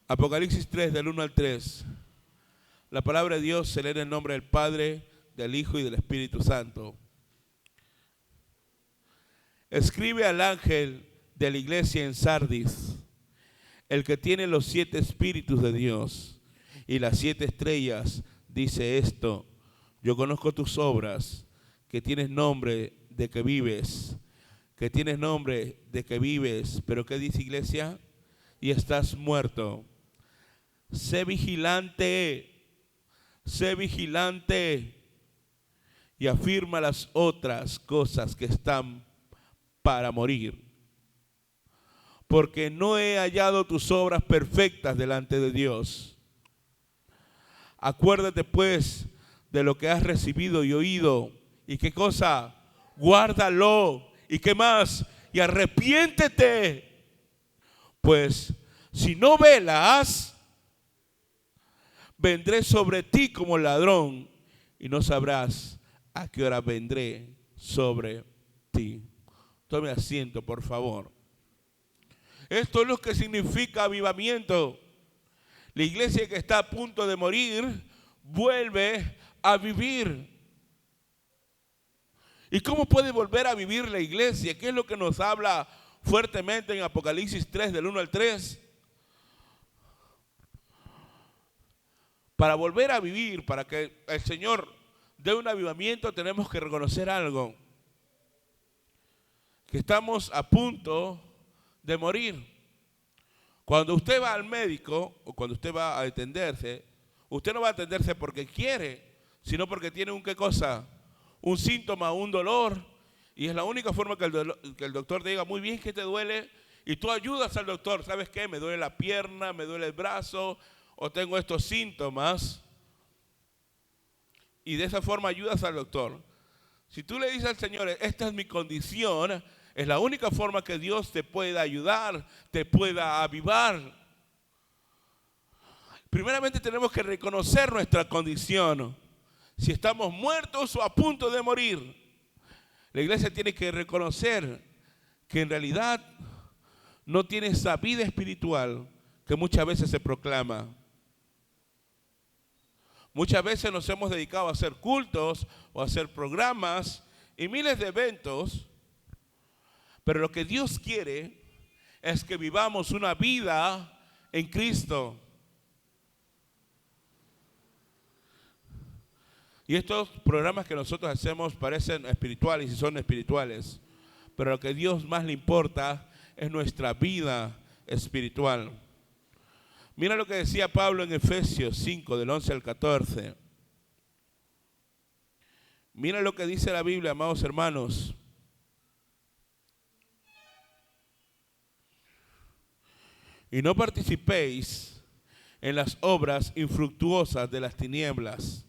Apocalipsis 3, del 1 al 3. La palabra de Dios se lee en el nombre del Padre, del Hijo y del Espíritu Santo. Escribe al ángel de la iglesia en Sardis, el que tiene los 7 espíritus de Dios y las 7 estrellas, dice esto: yo conozco tus obras, que tienes nombre de que vives, pero ¿qué dice, iglesia? Y estás muerto. Sé vigilante y afirma las otras cosas que están para morir, porque no he hallado tus obras perfectas delante de Dios. Acuérdate pues de lo que has recibido y oído, y qué cosa, guárdalo, y qué más, y arrepiéntete, pues si no velas, vendré sobre ti como ladrón, y no sabrás a qué hora vendré sobre ti. Tome asiento, por favor. Esto es lo que significa avivamiento. La iglesia que está a punto de morir vuelve a vivir. ¿Y cómo puede volver a vivir la iglesia? ¿Qué es lo que nos habla fuertemente en Apocalipsis 3, del 1 al 3? Para volver a vivir, para que el Señor dé un avivamiento, tenemos que reconocer algo: que estamos a punto de morir. Cuando usted va al médico o cuando usted va a atenderse, usted no va a atenderse porque quiere, sino porque tiene ¿qué cosa? Un síntoma, un dolor, y es la única forma que el doctor te diga: muy bien, ¿qué te duele? Y tú ayudas al doctor. ¿Sabes qué? Me duele la pierna, me duele el brazo, o tengo estos síntomas, y de esa forma ayudas al doctor. Si tú le dices al Señor: esta es mi condición, es la única forma que Dios te pueda ayudar, te pueda avivar. Primeramente tenemos que reconocer nuestra condición, si estamos muertos o a punto de morir. La iglesia tiene que reconocer que en realidad no tiene esa vida espiritual que muchas veces se proclama. Muchas veces nos hemos dedicado a hacer cultos o a hacer programas y miles de eventos, pero lo que Dios quiere es que vivamos una vida en Cristo. Y estos programas que nosotros hacemos parecen espirituales y son espirituales, pero lo que a Dios más le importa es nuestra vida espiritual. Mira lo que decía Pablo en Efesios 5, del 11 al 14. Mira lo que dice la Biblia, amados hermanos. Y no participéis en las obras infructuosas de las tinieblas.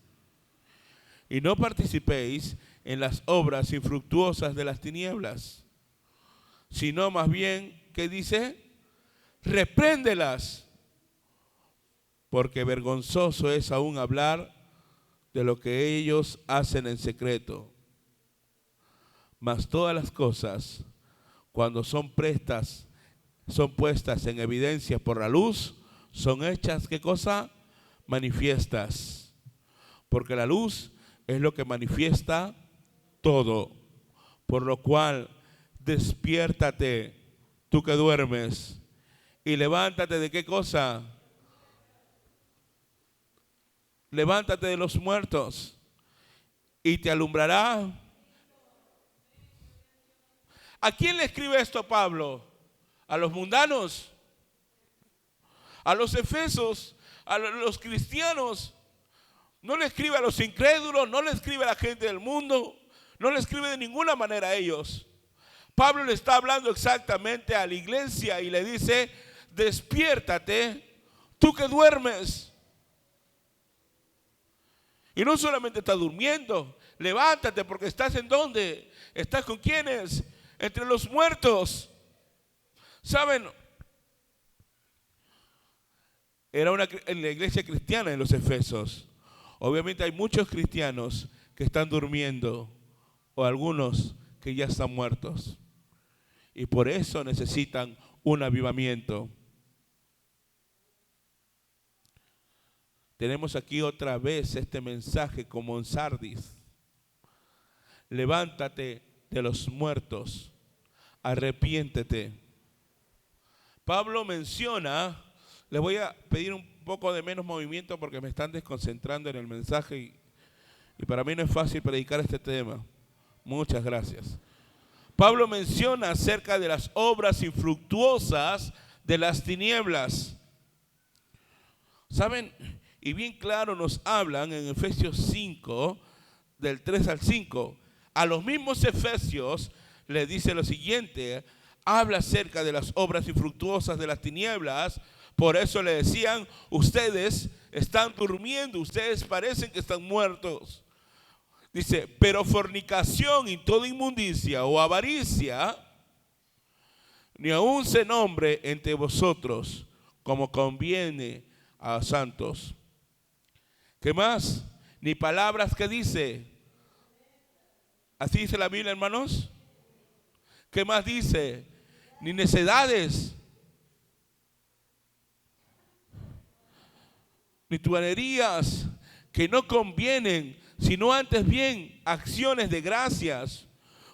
Y no participéis en las obras infructuosas de las tinieblas, sino más bien, ¿qué dice? Repréndelas, porque vergonzoso es aún hablar de lo que ellos hacen en secreto. Mas todas las cosas, cuando son puestas en evidencia por la luz, son hechas, ¿qué cosa? Manifiestas. Porque la luz es lo que manifiesta todo. Por lo cual, despiértate, tú que duermes, y levántate ¿de qué cosa? Levántate de los muertos, y te alumbrará. ¿A quién le escribe esto Pablo? ¿A los mundanos? ¿A los efesos? ¿A los cristianos? No le escribe a los incrédulos, no le escribe a la gente del mundo, no le escribe de ninguna manera a ellos. Pablo le está hablando exactamente a la iglesia y le dice: despiértate, tú que duermes. Y no solamente estás durmiendo, levántate, porque estás ¿en dónde? ¿Estás con quiénes? Entre los muertos. ¿Saben? Era en la iglesia cristiana en los Efesos. Obviamente hay muchos cristianos que están durmiendo, o algunos que ya están muertos, y por eso necesitan un avivamiento. Tenemos aquí otra vez este mensaje como en Sardis. Levántate de los muertos, arrepiéntete. Pablo menciona, les voy a pedir un poco de menos movimiento porque me están desconcentrando en el mensaje y para mí no es fácil predicar este tema. Muchas gracias. Pablo menciona acerca de las obras infructuosas de las tinieblas. ¿Saben? Y bien claro nos hablan en Efesios 5, del 3 al 5. A los mismos Efesios les dice lo siguiente, habla acerca de las obras infructuosas de las tinieblas. Por eso le decían, ustedes están durmiendo, ustedes parecen que están muertos. Dice, pero fornicación y toda inmundicia o avaricia, ni aun se nombre entre vosotros como conviene a santos. ¿Qué más? Ni palabras que dice. ¿Así dice la Biblia, hermanos? ¿Qué más dice? Ni necedades. Ni tuanerías que no convienen, sino antes bien acciones de gracias.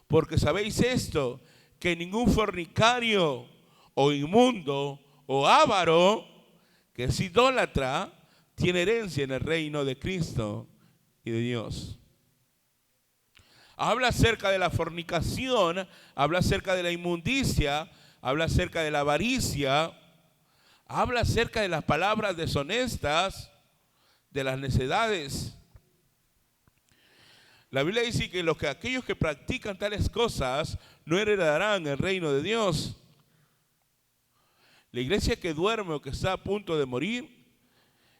Porque sabéis esto, que ningún fornicario o inmundo o avaro que es idólatra tiene herencia en el reino de Cristo y de Dios. Habla acerca de la fornicación, habla acerca de la inmundicia, habla acerca de la avaricia, habla acerca de las palabras deshonestas, de las necedades. La Biblia dice que aquellos que practican tales cosas no heredarán el reino de Dios. La iglesia que duerme o que está a punto de morir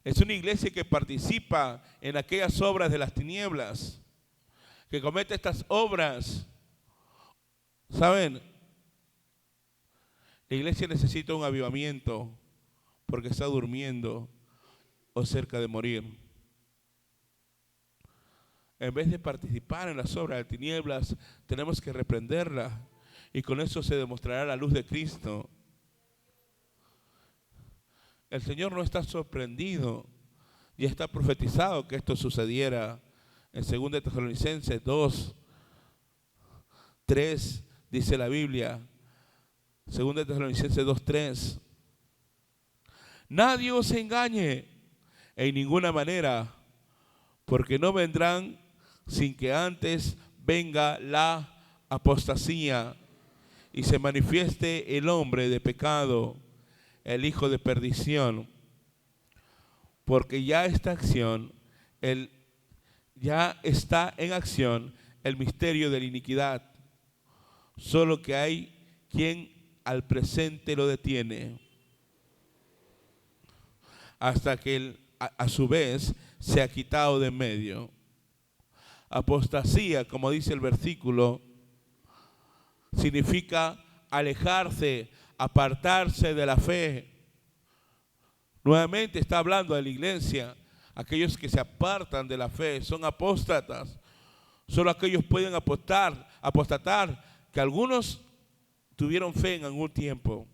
es una iglesia que participa en aquellas obras de las tinieblas, que comete estas obras. ¿Saben? La iglesia necesita un avivamiento porque está durmiendo o cerca de morir. En vez de participar en las obras de tinieblas, tenemos que reprenderlas y con eso se demostrará la luz de Cristo. El Señor no está sorprendido, ya está profetizado que esto sucediera. En 2 Tesalonicenses 2, 3 dice la Biblia, 2 Tesalonicenses 2, 3. Nadie os engañe en ninguna manera, porque no vendrán sin que antes venga la apostasía y se manifieste el hombre de pecado, el hijo de perdición, porque ya está en acción el misterio de la iniquidad, solo que hay quien al presente lo detiene, hasta que él a su vez se ha quitado de en medio. Apostasía, como dice el versículo, significa alejarse, apartarse de la fe. Nuevamente está hablando de la iglesia. Aquellos que se apartan de la fe son apóstatas. Solo aquellos pueden apostatar que algunos tuvieron fe en algún tiempo.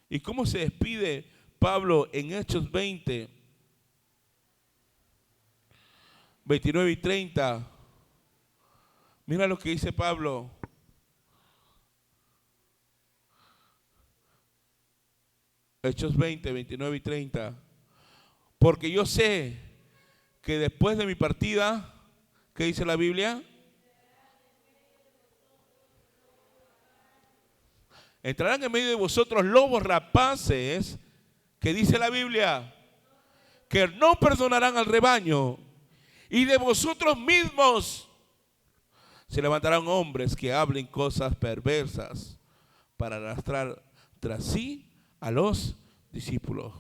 ¿Y cómo se despide Pablo en Hechos 20, 29 y 30? Mira lo que dice Pablo. Hechos 20, 29 y 30. Porque yo sé que después de mi partida, ¿qué dice la Biblia? Entrarán en medio de vosotros lobos rapaces, que dice la Biblia, que no perdonarán al rebaño, y de vosotros mismos se levantarán hombres que hablen cosas perversas para arrastrar tras sí a los discípulos.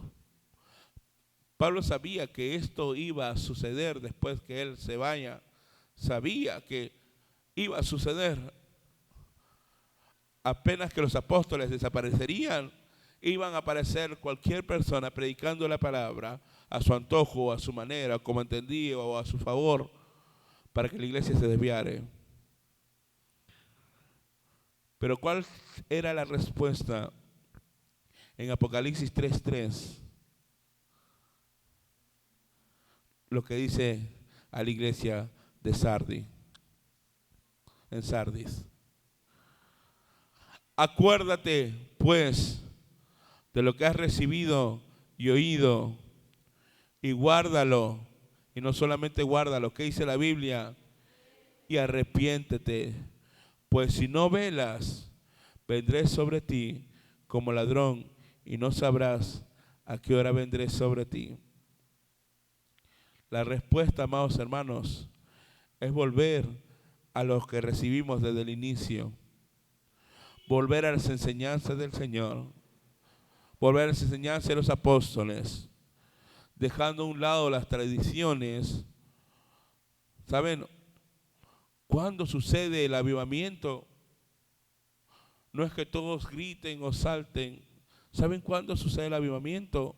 Pablo sabía que esto iba a suceder después que él se vaya. Sabía que iba a suceder. Apenas que los apóstoles desaparecerían, iban a aparecer cualquier persona predicando la palabra a su antojo, a su manera, como entendía o a su favor, para que la iglesia se desviare. Pero ¿cuál era la respuesta? En Apocalipsis 3:3. lo que dice a la iglesia de Sardis, en Sardis. Acuérdate, pues, de lo que has recibido y oído, y guárdalo. Y no solamente guárdalo, ¿qué dice la Biblia? Y arrepiéntete, pues si no velas, vendré sobre ti como ladrón, y no sabrás a qué hora vendré sobre ti. La respuesta, amados hermanos, es volver a lo que recibimos desde el inicio. Volver a las enseñanzas del Señor. Volver a las enseñanzas de los apóstoles. Dejando a un lado las tradiciones. ¿Saben? ¿Cuándo sucede el avivamiento? No es que todos griten o salten. ¿Saben cuándo sucede el avivamiento?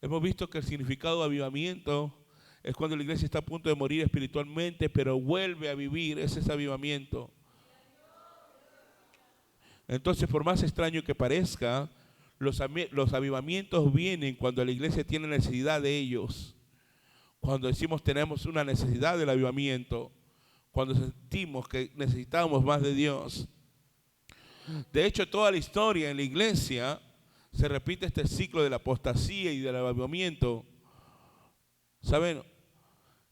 Hemos visto que el significado de avivamiento es cuando la iglesia está a punto de morir espiritualmente, pero vuelve a vivir. Ese es avivamiento. Entonces, por más extraño que parezca, los avivamientos vienen cuando la iglesia tiene necesidad de ellos. Cuando decimos tenemos una necesidad del avivamiento. Cuando sentimos que necesitamos más de Dios. De hecho, toda la historia en la iglesia se repite este ciclo de la apostasía y del avivamiento. ¿Saben?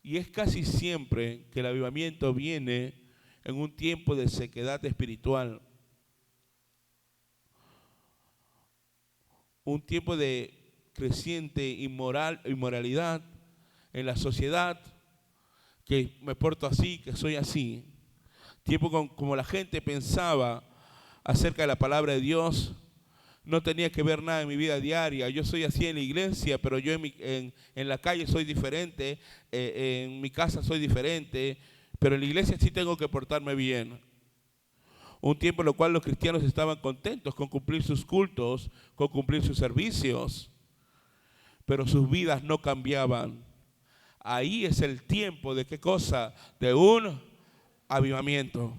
Y es casi siempre que el avivamiento viene en un tiempo de sequedad espiritual. Un tiempo de creciente inmoralidad en la sociedad, que me porto así, que soy así. Tiempo como la gente pensaba acerca de la palabra de Dios, no tenía que ver nada en mi vida diaria. Yo soy así en la iglesia, pero yo en la calle soy diferente, en mi casa soy diferente, pero en la iglesia sí tengo que portarme bien. Un tiempo en el cual los cristianos estaban contentos con cumplir sus cultos, con cumplir sus servicios, pero sus vidas no cambiaban. Ahí es el tiempo de ¿qué cosa? De un avivamiento.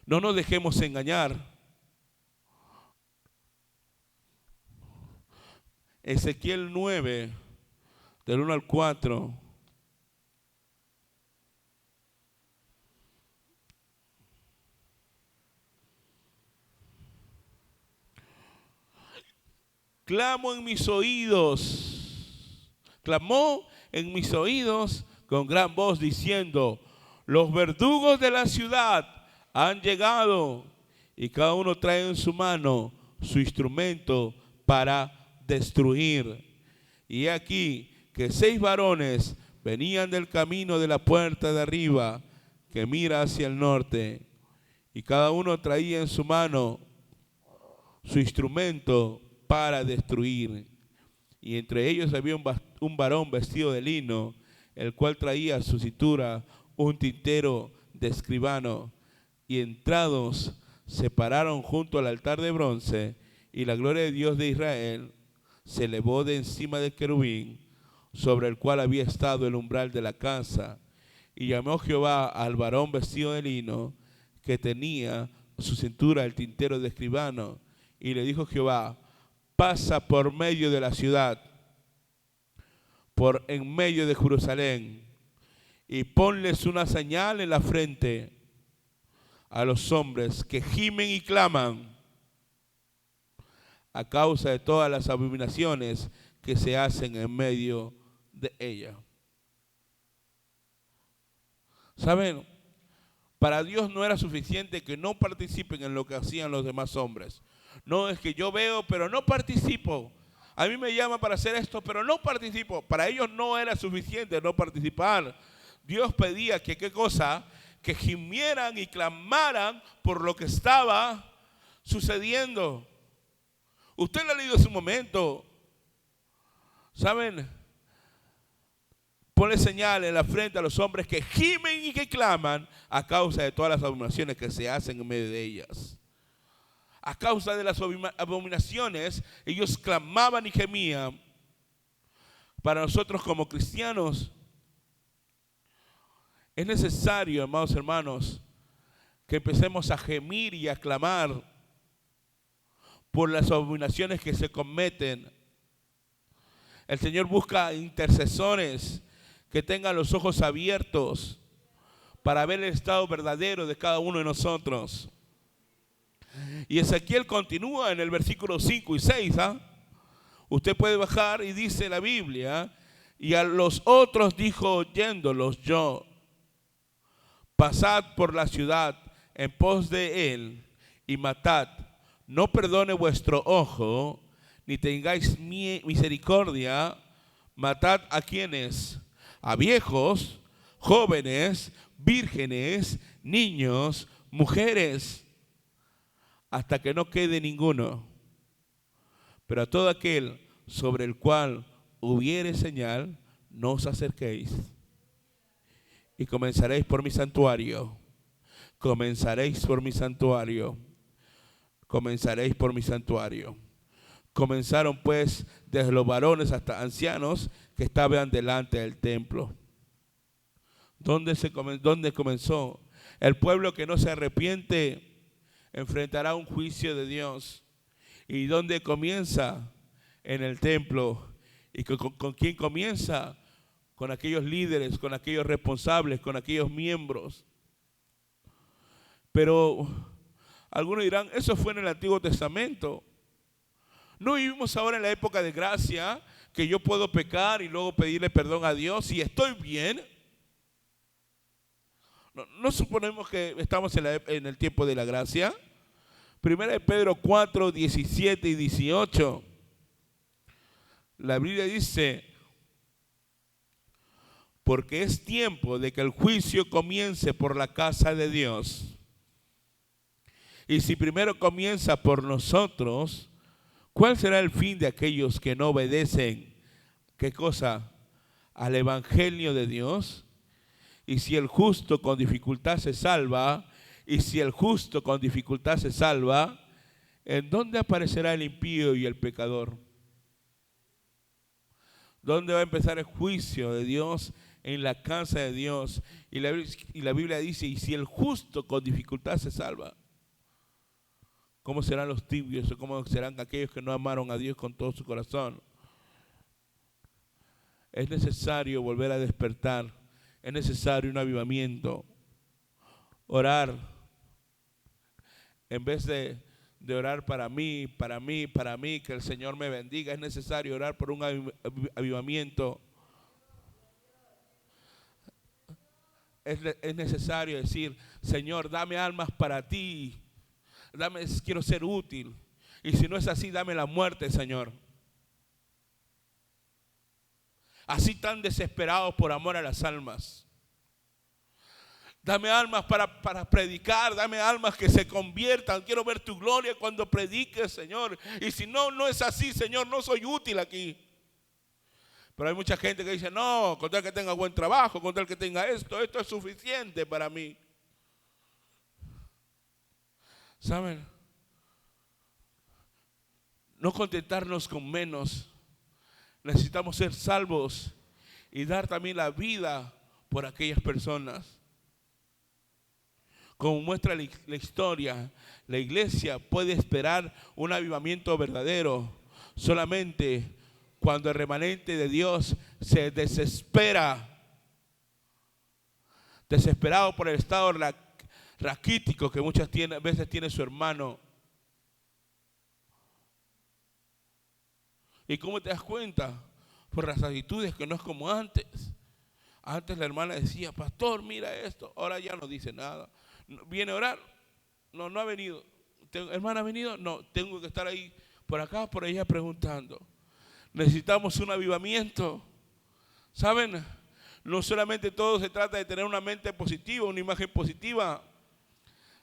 No nos dejemos engañar. Ezequiel 9, del 1 al 4. Clamó en mis oídos con gran voz diciendo: los verdugos de la ciudad han llegado, y cada uno trae en su mano su instrumento para destruir. Y aquí que 6 varones venían del camino de la puerta de arriba, que mira hacia el norte, y cada uno traía en su mano su instrumento para destruir. Y entre ellos había un varón vestido de lino, el cual traía a su cintura un tintero de escribano. Y entrados se pararon junto al altar de bronce, y la gloria de Dios de Israel se elevó de encima del querubín, sobre el cual había estado el umbral de la casa. Y llamó Jehová al varón vestido de lino, que tenía su cintura el tintero de escribano, y le dijo Jehová: pasa por medio de la ciudad, por en medio de Jerusalén, y ponles una señal en la frente a los hombres que gimen y claman a causa de todas las abominaciones que se hacen en medio de ella. ¿Saben? Para Dios no era suficiente que no participen en lo que hacían los demás hombres. No es que yo veo, pero no participo. A mí me llaman para hacer esto, pero no participo. Para ellos no era suficiente no participar. Dios pedía que, ¿qué cosa? Que gimieran y clamaran por lo que estaba sucediendo. Usted lo ha leído en su momento. ¿Saben? Ponle señal en la frente a los hombres que gimen y que claman a causa de todas las abominaciones que se hacen en medio de ellas. A causa de las abominaciones, ellos clamaban y gemían. Para nosotros como cristianos, es necesario, amados hermanos, que empecemos a gemir y a clamar por las abominaciones que se cometen El Señor busca intercesores que tengan los ojos abiertos para ver el estado verdadero de cada uno de nosotros. Y Ezequiel continúa en el versículo 5 y 6. Usted puede bajar y dice la Biblia: y a los otros dijo oyéndolos yo: pasad por la ciudad en pos de él y matad. No perdone vuestro ojo, ni tengáis misericordia. Matad a quienes, a viejos, jóvenes, vírgenes, niños, mujeres, hasta que no quede ninguno. Pero a todo aquel sobre el cual hubiere señal, no os acerquéis. Y comenzaréis por mi santuario. Comenzaréis por mi santuario. Comenzaréis por mi santuario. Comenzaron pues desde los varones hasta ancianos que estaban delante del templo. ¿Dónde comenzó? El pueblo que no se arrepiente enfrentará un juicio de Dios. ¿Y dónde comienza? En el templo. ¿Y con quién comienza? Con aquellos líderes, con aquellos responsables, con aquellos miembros. Pero algunos dirán: eso fue en el Antiguo Testamento. No vivimos ahora en la época de gracia, que yo puedo pecar y luego pedirle perdón a Dios y estoy bien. No suponemos que estamos en el tiempo de la gracia. Primera de Pedro 4, 17 y 18. La Biblia dice: porque es tiempo de que el juicio comience por la casa de Dios. Y si primero comienza por nosotros, ¿cuál será el fin de aquellos que no obedecen? ¿Qué cosa? Al evangelio de Dios. Y si el justo con dificultad se salva, ¿en dónde aparecerá el impío y el pecador? ¿Dónde va a empezar el juicio de Dios? En la casa de Dios. Y la Biblia dice: y si el justo con dificultad se salva, ¿cómo serán los tibios? ¿O cómo serán aquellos que no amaron a Dios con todo su corazón? Es necesario volver a despertar. Es necesario un avivamiento. Orar. En vez de orar para mí, que el Señor me bendiga, es necesario orar por un avivamiento. Es necesario decir: Señor, dame almas para ti. Quiero ser útil. Y si no es así, dame la muerte, Señor. Así tan desesperados por amor a las almas. Dame almas para predicar, dame almas que se conviertan. Quiero ver tu gloria cuando prediques, Señor. Y si no es así, Señor, no soy útil aquí. Pero hay mucha gente que dice: no, con tal que tenga buen trabajo, con tal que tenga esto es suficiente para mí. ¿Saben? No contentarnos con menos. Necesitamos ser salvos y dar también la vida por aquellas personas. Como muestra la historia, la iglesia puede esperar un avivamiento verdadero solamente cuando el remanente de Dios se desespera, desesperado por el estado raquítico que muchas veces tiene su hermano. ¿Y cómo te das cuenta? Por las actitudes, que no es como antes. Antes la hermana decía: pastor, mira esto. Ahora ya no dice nada. ¿Viene a orar? No ha venido. ¿Hermana ha venido? No, tengo que estar ahí, por acá, por allá preguntando. Necesitamos un avivamiento. ¿Saben? No solamente todo se trata de tener una mente positiva, una imagen positiva.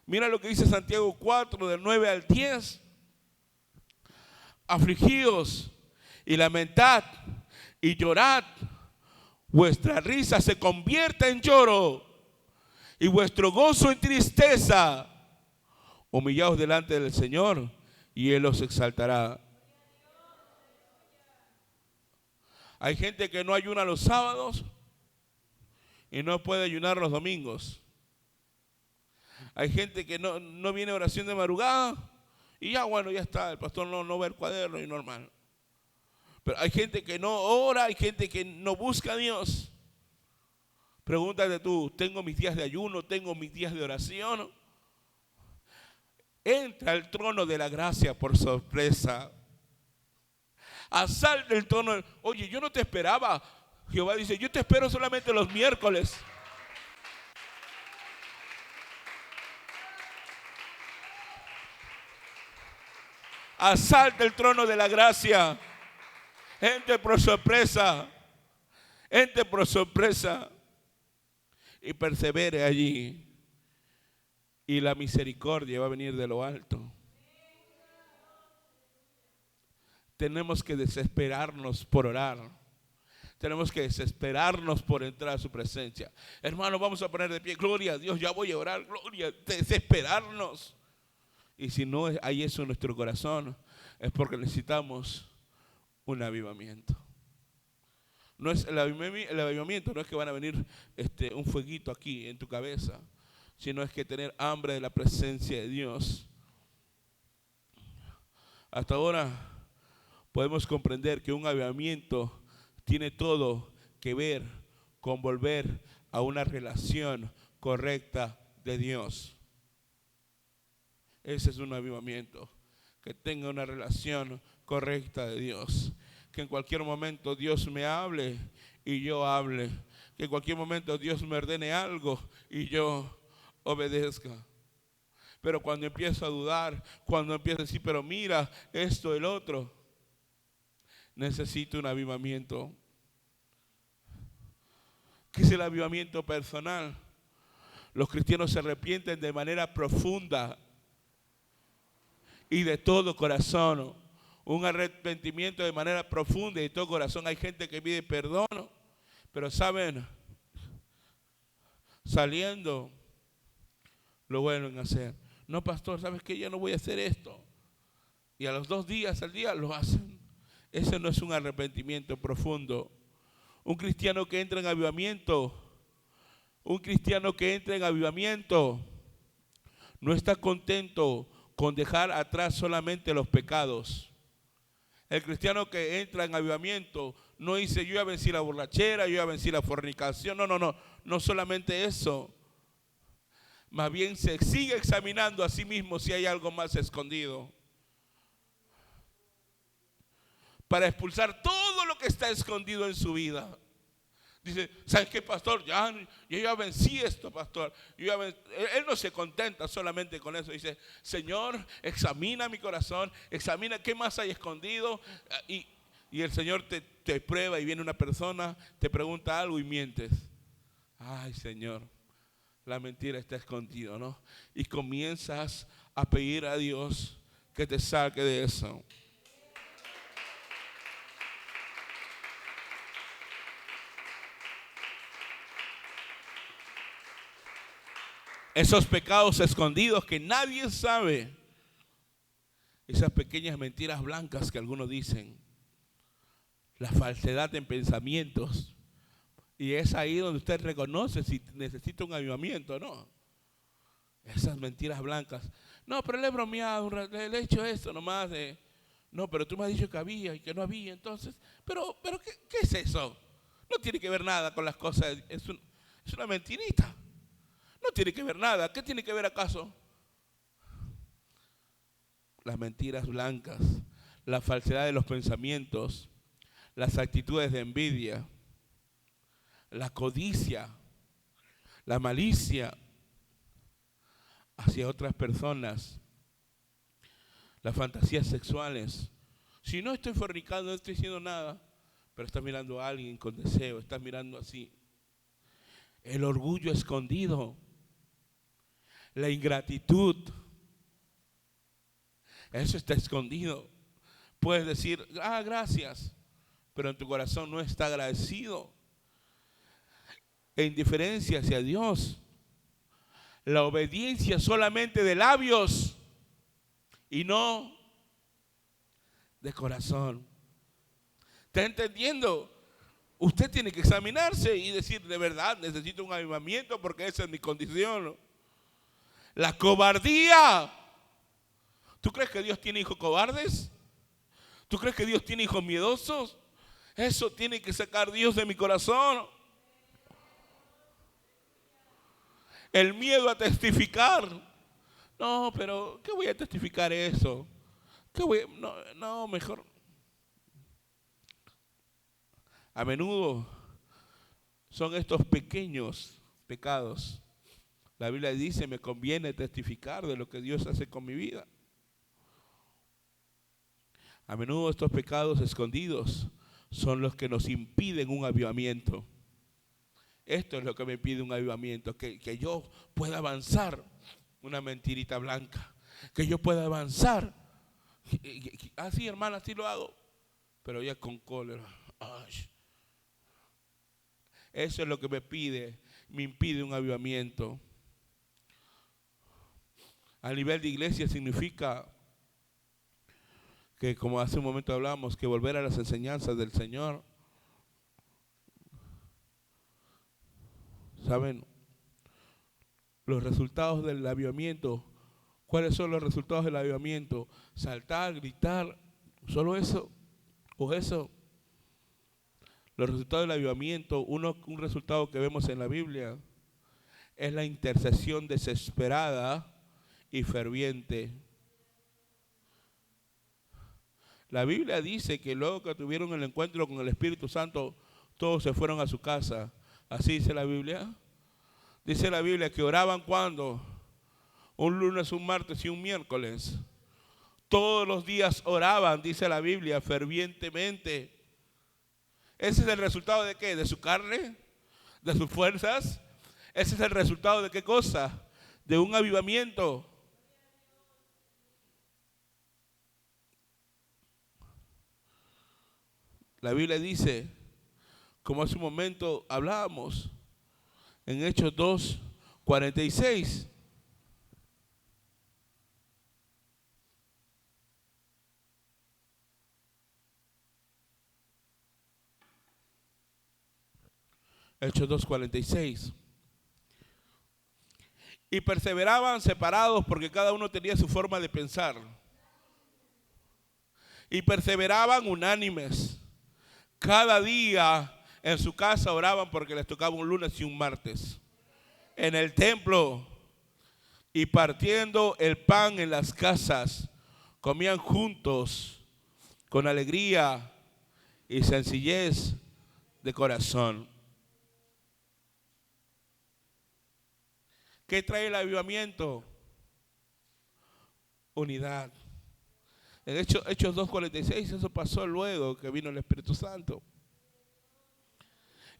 Mira lo que dice Santiago 4, del 9 al 10. Afligíos y lamentad y llorad. Vuestra risa se convierta en lloro y vuestro gozo en tristeza. Humillaos delante del Señor y Él os exaltará. Hay gente que no ayuna los sábados y no puede ayunar los domingos. Hay gente que no viene a oración de madrugada y ya está, el pastor no ve el cuaderno y normal. Pero hay gente que no ora, hay gente que no busca a Dios. Pregúntate tú, ¿tengo mis días de ayuno? ¿Tengo mis días de oración? Entra al trono de la gracia por sorpresa. Asalta el trono. Oye, yo no te esperaba. Jehová dice, yo te espero solamente los miércoles. Asalta el trono de la gracia. Entre por sorpresa. Entre por sorpresa. Y persevere allí. Y la misericordia va a venir de lo alto. Tenemos que desesperarnos por orar. Tenemos que desesperarnos por entrar a su presencia. Hermano, vamos a poner de pie. Gloria a Dios, ya voy a orar. Gloria, desesperarnos. Y si no hay eso en nuestro corazón, es porque necesitamos un avivamiento. No es el avivamiento, no es que van a venir un fueguito aquí en tu cabeza, sino es que tener hambre de la presencia de Dios. Hasta ahora podemos comprender que un avivamiento tiene todo que ver con volver a una relación correcta de Dios. Ese es un avivamiento, que tenga una relación correcta de Dios. Que en cualquier momento Dios me hable y yo hable. Que en cualquier momento Dios me ordene algo y yo obedezca. Pero cuando empiezo a dudar, cuando empiezo a decir, pero mira, esto, el otro, necesito un avivamiento. ¿Qué es el avivamiento personal? Los cristianos se arrepienten de manera profunda y de todo corazón. Un arrepentimiento de manera profunda y de todo corazón. Hay gente que pide perdón, pero saben, saliendo, lo vuelven a hacer. No, pastor, ¿sabes qué? Yo no voy a hacer esto. Y a los 2 días al día lo hacen. Ese no es un arrepentimiento profundo. Un cristiano que entra en avivamiento, no está contento con dejar atrás solamente los pecados. El cristiano que entra en avivamiento no dice, yo ya vencí la borrachera, yo ya vencí la fornicación. No solamente eso. Más bien se sigue examinando a sí mismo si hay algo más escondido. Para expulsar todo lo que está escondido en su vida. Dice, ¿sabes qué, pastor? Yo ya vencí esto, pastor. Él no se contenta solamente con eso. Dice, Señor, examina mi corazón, examina qué más hay escondido. Y el Señor te prueba y viene una persona, te pregunta algo y mientes. Ay, Señor, la mentira está escondida, ¿no? Y comienzas a pedir a Dios que te saque de eso. Esos pecados escondidos que nadie sabe. Esas pequeñas mentiras blancas que algunos dicen. La falsedad en pensamientos. Y es ahí donde usted reconoce si necesita un avivamiento o no. Esas mentiras blancas. No, pero le he bromeado, le he hecho esto nomás. No, pero tú me has dicho que había y que no había. Entonces, pero ¿qué es eso? No tiene que ver nada con las cosas. Es una mentirita. No tiene que ver nada. ¿Qué tiene que ver acaso? Las mentiras blancas, la falsedad de los pensamientos, las actitudes de envidia, la codicia, la malicia hacia otras personas, las fantasías sexuales. Si no estoy fornicando, no estoy haciendo nada, pero estás mirando a alguien con deseo, estás mirando así. El orgullo escondido, la ingratitud, eso está escondido. Puedes decir, gracias, pero en tu corazón no está agradecido. E indiferencia hacia Dios. La obediencia solamente de labios y no de corazón. ¿Está entendiendo? Usted tiene que examinarse y decir, de verdad, necesito un avivamiento porque esa es mi condición. La cobardía. ¿Tú crees que Dios tiene hijos cobardes? ¿Tú crees que Dios tiene hijos miedosos? Eso tiene que sacar Dios de mi corazón. El miedo a testificar. No, pero ¿qué voy a testificar eso? No, mejor. A menudo son estos pequeños pecados. La Biblia dice, me conviene testificar de lo que Dios hace con mi vida. A menudo estos pecados escondidos son los que nos impiden un avivamiento. Esto es lo que me pide un avivamiento, que yo pueda avanzar una mentirita blanca, que yo pueda avanzar. Así, hermana, así lo hago, pero ya con cólera. Ay. Eso es lo que me impide un avivamiento. A nivel de iglesia significa que, como hace un momento hablamos, que volver a las enseñanzas del Señor. ¿Saben? Los resultados del avivamiento. ¿Cuáles son los resultados del avivamiento? Saltar, gritar, solo eso o eso. Los resultados del avivamiento, un resultado que vemos en la Biblia, es la intercesión desesperada y ferviente. La Biblia dice que luego que tuvieron el encuentro con el Espíritu Santo, todos se fueron a su casa. ¿Así dice la Biblia? Dice la Biblia que oraban cuando, un lunes, un martes y un miércoles. Todos los días oraban, dice la Biblia, fervientemente. ¿Ese es el resultado de qué? ¿De su carne? ¿De sus fuerzas? ¿Ese es el resultado de qué cosa? De un avivamiento. La Biblia dice, como hace un momento hablábamos, en Hechos 2:46. Hechos 2:46. Y perseveraban separados porque cada uno tenía su forma de pensar. Y perseveraban unánimes. Cada día en su casa oraban porque les tocaba un lunes y un martes. En el templo. Y partiendo el pan en las casas, comían juntos con alegría y sencillez de corazón. ¿Qué trae el avivamiento? Unidad. En Hechos 2:46, eso pasó luego que vino el Espíritu Santo.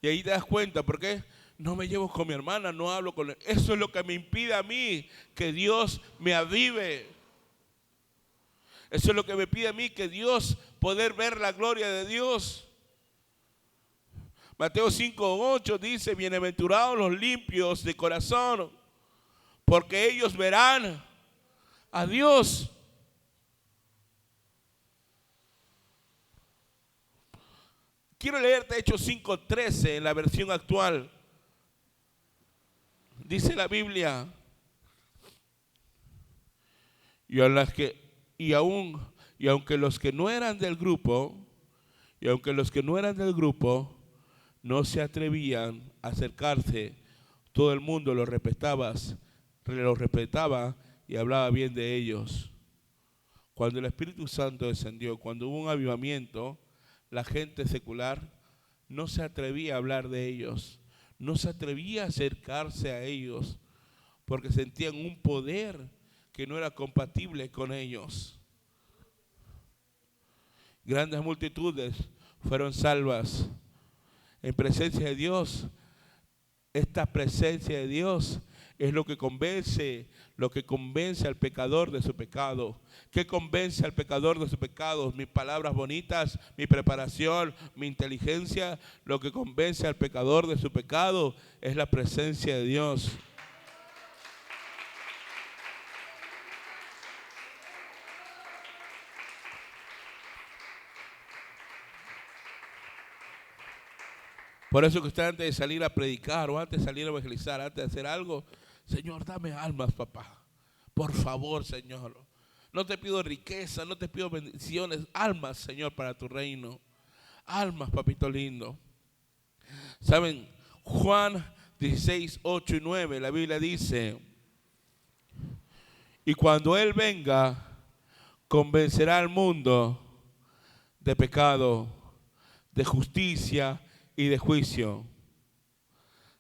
Y ahí te das cuenta, ¿por qué? No me llevo con mi hermana, no hablo con él. Eso es lo que me impide a mí que Dios me avive. Eso es lo que me pide a mí, que Dios, poder ver la gloria de Dios. Mateo 5:8 dice, bienaventurados los limpios de corazón, porque ellos verán a Dios. Quiero leerte Hechos 5:13 en la versión actual. Dice la Biblia, y aunque los que no eran del grupo, no se atrevían a acercarse, todo el mundo los respetaba y hablaba bien de ellos. Cuando el Espíritu Santo descendió, cuando hubo un avivamiento, la gente secular no se atrevía a hablar de ellos, no se atrevía a acercarse a ellos, porque sentían un poder que no era compatible con ellos. Grandes multitudes fueron salvas en presencia de Dios. Esta presencia de Dios es lo que convence al pecador de su pecado. ¿Qué convence al pecador de su pecado? Mis palabras bonitas, mi preparación, mi inteligencia. Lo que convence al pecador de su pecado es la presencia de Dios. Por eso que usted, antes de salir a predicar o antes de salir a evangelizar, antes de hacer algo, Señor, dame almas, papá. Por favor, Señor. No te pido riqueza, no te pido bendiciones. Almas, Señor, para tu reino. Almas, papito lindo. ¿Saben? Juan 16, 8 y 9, la Biblia dice: y cuando Él venga, convencerá al mundo de pecado, de justicia y de juicio.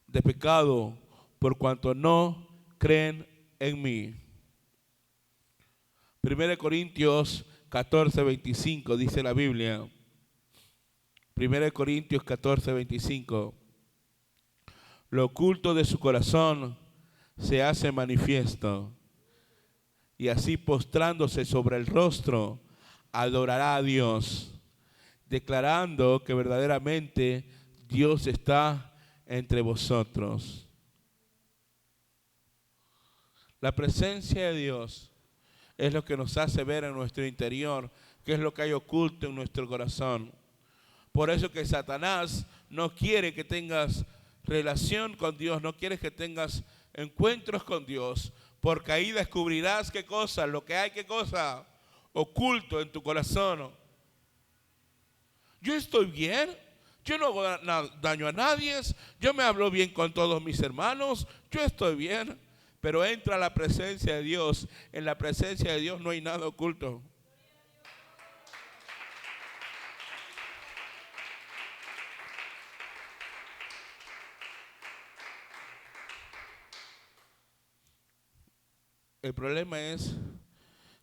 De pecado, por cuanto no creen en mí. 1 Corintios 14, 25 dice la Biblia. 1 Corintios 14, 25. Lo oculto de su corazón se hace manifiesto, y así postrándose sobre el rostro, adorará a Dios, declarando que verdaderamente Dios está entre vosotros. La presencia de Dios es lo que nos hace ver en nuestro interior qué es lo que hay oculto en nuestro corazón. Por eso que Satanás no quiere que tengas relación con Dios, no quiere que tengas encuentros con Dios, porque ahí descubrirás qué cosa, lo que hay, qué cosa oculto en tu corazón. Yo estoy bien, yo no hago daño a nadie, yo me hablo bien con todos mis hermanos, yo estoy bien, pero entra la presencia de Dios. En la presencia de Dios no hay nada oculto. El problema es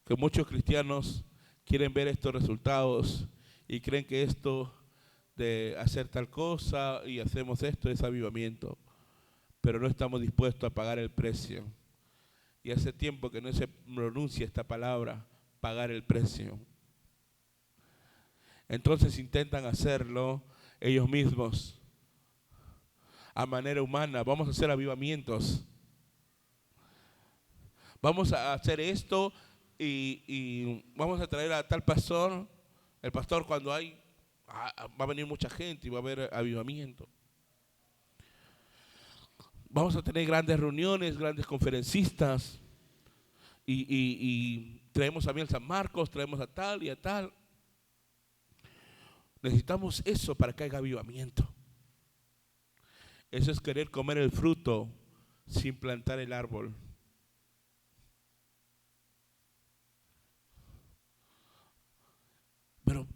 que muchos cristianos quieren ver estos resultados y creen que esto de hacer tal cosa y hacemos esto es avivamiento, pero no estamos dispuestos a pagar el precio. Y hace tiempo que no se pronuncia esta palabra, pagar el precio. Entonces intentan hacerlo ellos mismos, a manera humana. Vamos a hacer avivamientos. Vamos a hacer esto y vamos a traer a tal pastor. El pastor, cuando va a venir mucha gente y va a haber avivamiento. Vamos a tener grandes reuniones, grandes conferencistas y traemos a Miel San Marcos, traemos a tal y a tal. Necesitamos eso para que haya avivamiento. Eso es querer comer el fruto sin plantar el árbol.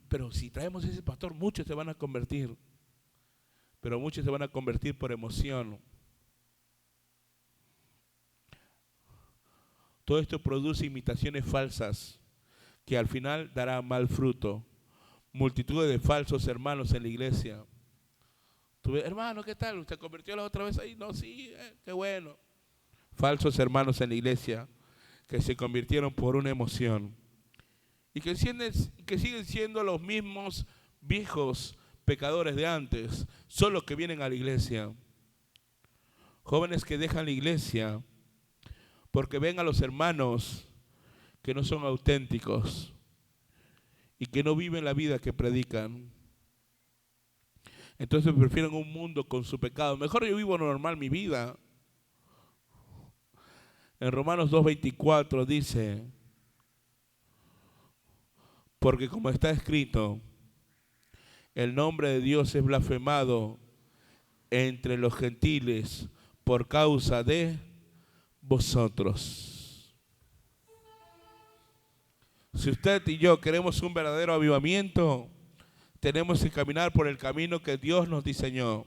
Pero si traemos a ese pastor, muchos se van a convertir. Pero muchos se van a convertir por emoción. Todo esto produce imitaciones falsas que al final dará mal fruto. Multitudes de falsos hermanos en la iglesia. Hermano, ¿qué tal? ¿Usted convirtió la otra vez ahí? No, sí, qué bueno. Falsos hermanos en la iglesia que se convirtieron por una emoción. Y que siguen siendo los mismos viejos pecadores de antes, solo que vienen a la iglesia. Jóvenes que dejan la iglesia porque ven a los hermanos que no son auténticos y que no viven la vida que predican. Entonces prefieren un mundo con su pecado. Mejor yo vivo normal mi vida. En Romanos 2:24 dice: porque como está escrito, el nombre de Dios es blasfemado entre los gentiles por causa de vosotros. Si usted y yo queremos un verdadero avivamiento, tenemos que caminar por el camino que Dios nos diseñó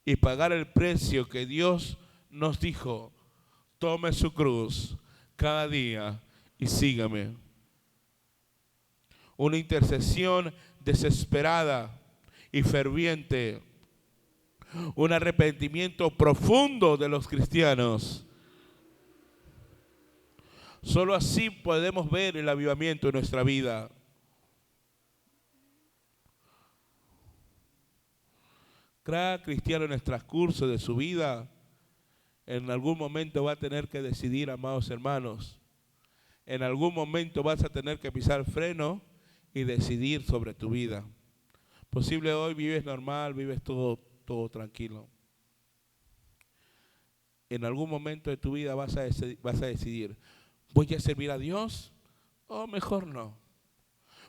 y pagar el precio que Dios nos dijo: tome su cruz cada día y sígame. Una intercesión desesperada y ferviente, un arrepentimiento profundo de los cristianos. Solo así podemos ver el avivamiento en nuestra vida. Cada cristiano en el transcurso de su vida, en algún momento va a tener que decidir, amados hermanos. En algún momento vas a tener que pisar freno y decidir sobre tu vida. Posible hoy vives normal, vives todo tranquilo. En algún momento de tu vida vas a decidir, ¿Voy a servir a Dios o mejor no?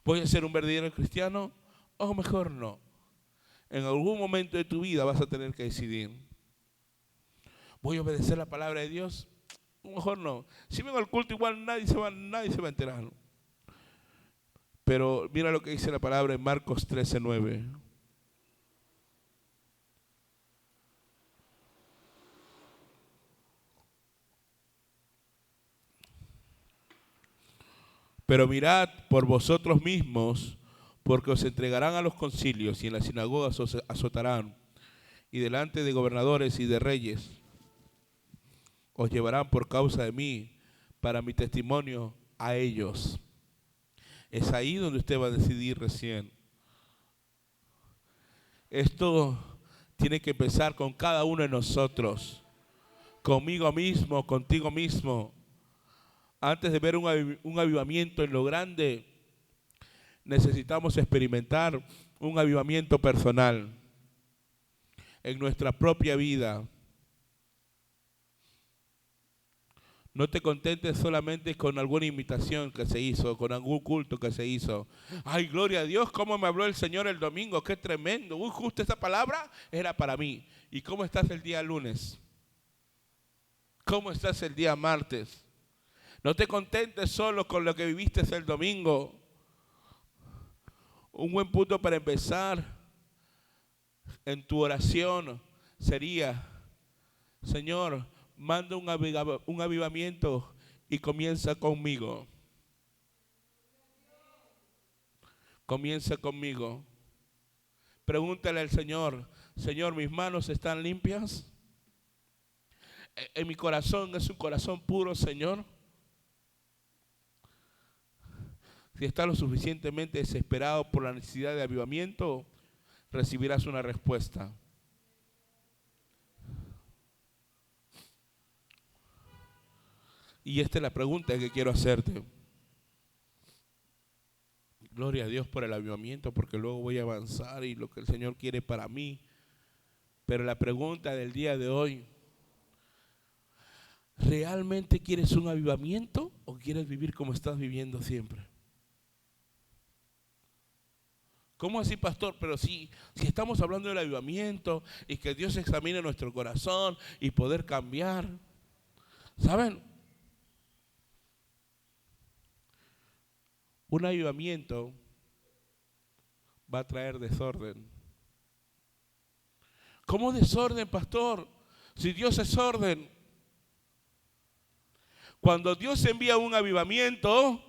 ¿Voy a ser un verdadero cristiano o mejor no? En algún momento de tu vida vas a tener que decidir. ¿Voy a obedecer la palabra de Dios? O mejor no. Si vengo al culto igual nadie se va a enterar. Pero mira lo que dice la palabra en Marcos 13:9. Pero mirad por vosotros mismos, porque os entregarán a los concilios y en las sinagogas os azotarán, y delante de gobernadores y de reyes os llevarán por causa de mí, para mi testimonio a ellos. Es ahí donde usted va a decidir recién. Esto tiene que empezar con cada uno de nosotros, conmigo mismo, contigo mismo. Antes de ver un avivamiento en lo grande, necesitamos experimentar un avivamiento personal en nuestra propia vida. No te contentes solamente con alguna imitación que se hizo, con algún culto que se hizo. Ay, gloria a Dios, cómo me habló el Señor el domingo, qué tremendo. Uy, justo esa palabra era para mí. ¿Y cómo estás el día lunes? ¿Cómo estás el día martes? No te contentes solo con lo que viviste el domingo. Un buen punto para empezar en tu oración sería: Señor, manda un avivamiento y comienza conmigo. Comienza conmigo. Pregúntale al Señor: Señor, ¿mis manos están limpias? ¿En mi corazón es un corazón puro, Señor? Si estás lo suficientemente desesperado por la necesidad de avivamiento, recibirás una respuesta. Y esta es la pregunta que quiero hacerte. Gloria a Dios por el avivamiento, porque luego voy a avanzar y lo que el Señor quiere para mí. Pero la pregunta del día de hoy: ¿realmente quieres un avivamiento o quieres vivir como estás viviendo siempre? ¿Cómo así, pastor? Pero si estamos hablando del avivamiento y que Dios examine nuestro corazón y poder cambiar. ¿Saben? Un avivamiento va a traer desorden. ¿Cómo desorden, pastor? Si Dios es orden. Cuando Dios envía un avivamiento,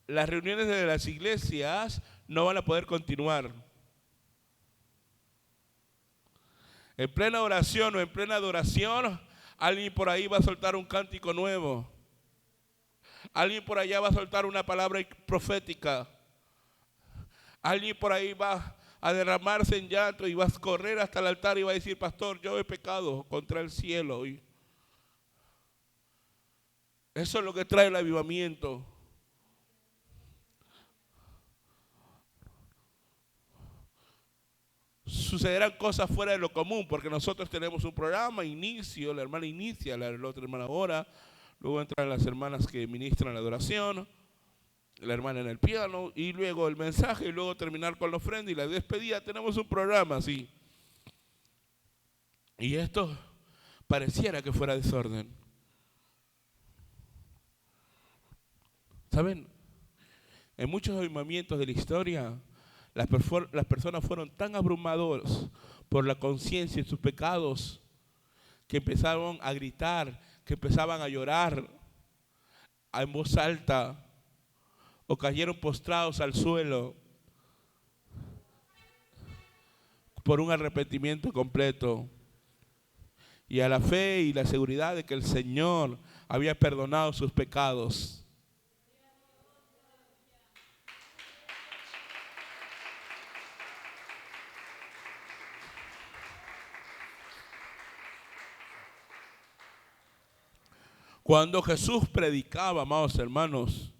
las reuniones de las iglesias no van a poder continuar. En plena oración o en plena adoración, alguien por ahí va a soltar un cántico nuevo. Alguien por allá va a soltar una palabra profética. Alguien por ahí va a derramarse en llanto y va a correr hasta el altar y va a decir: pastor, yo he pecado contra el cielo. Y eso es lo que trae el avivamiento. Sucederán cosas fuera de lo común, porque nosotros tenemos un programa, inicio, la hermana inicia, la otra hermana ora, luego entran las hermanas que ministran la adoración, la hermana en el piano, y luego el mensaje, y luego terminar con la ofrenda y la despedida. Tenemos un programa así. Y esto pareciera que fuera desorden. ¿Saben? En muchos avivamientos de la historia, las personas fueron tan abrumadoras por la conciencia de sus pecados que empezaron a gritar, que empezaban a llorar en voz alta, o cayeron postrados al suelo por un arrepentimiento completo y a la fe y la seguridad de que el Señor había perdonado sus pecados. Cuando Jesús predicaba, amados hermanos,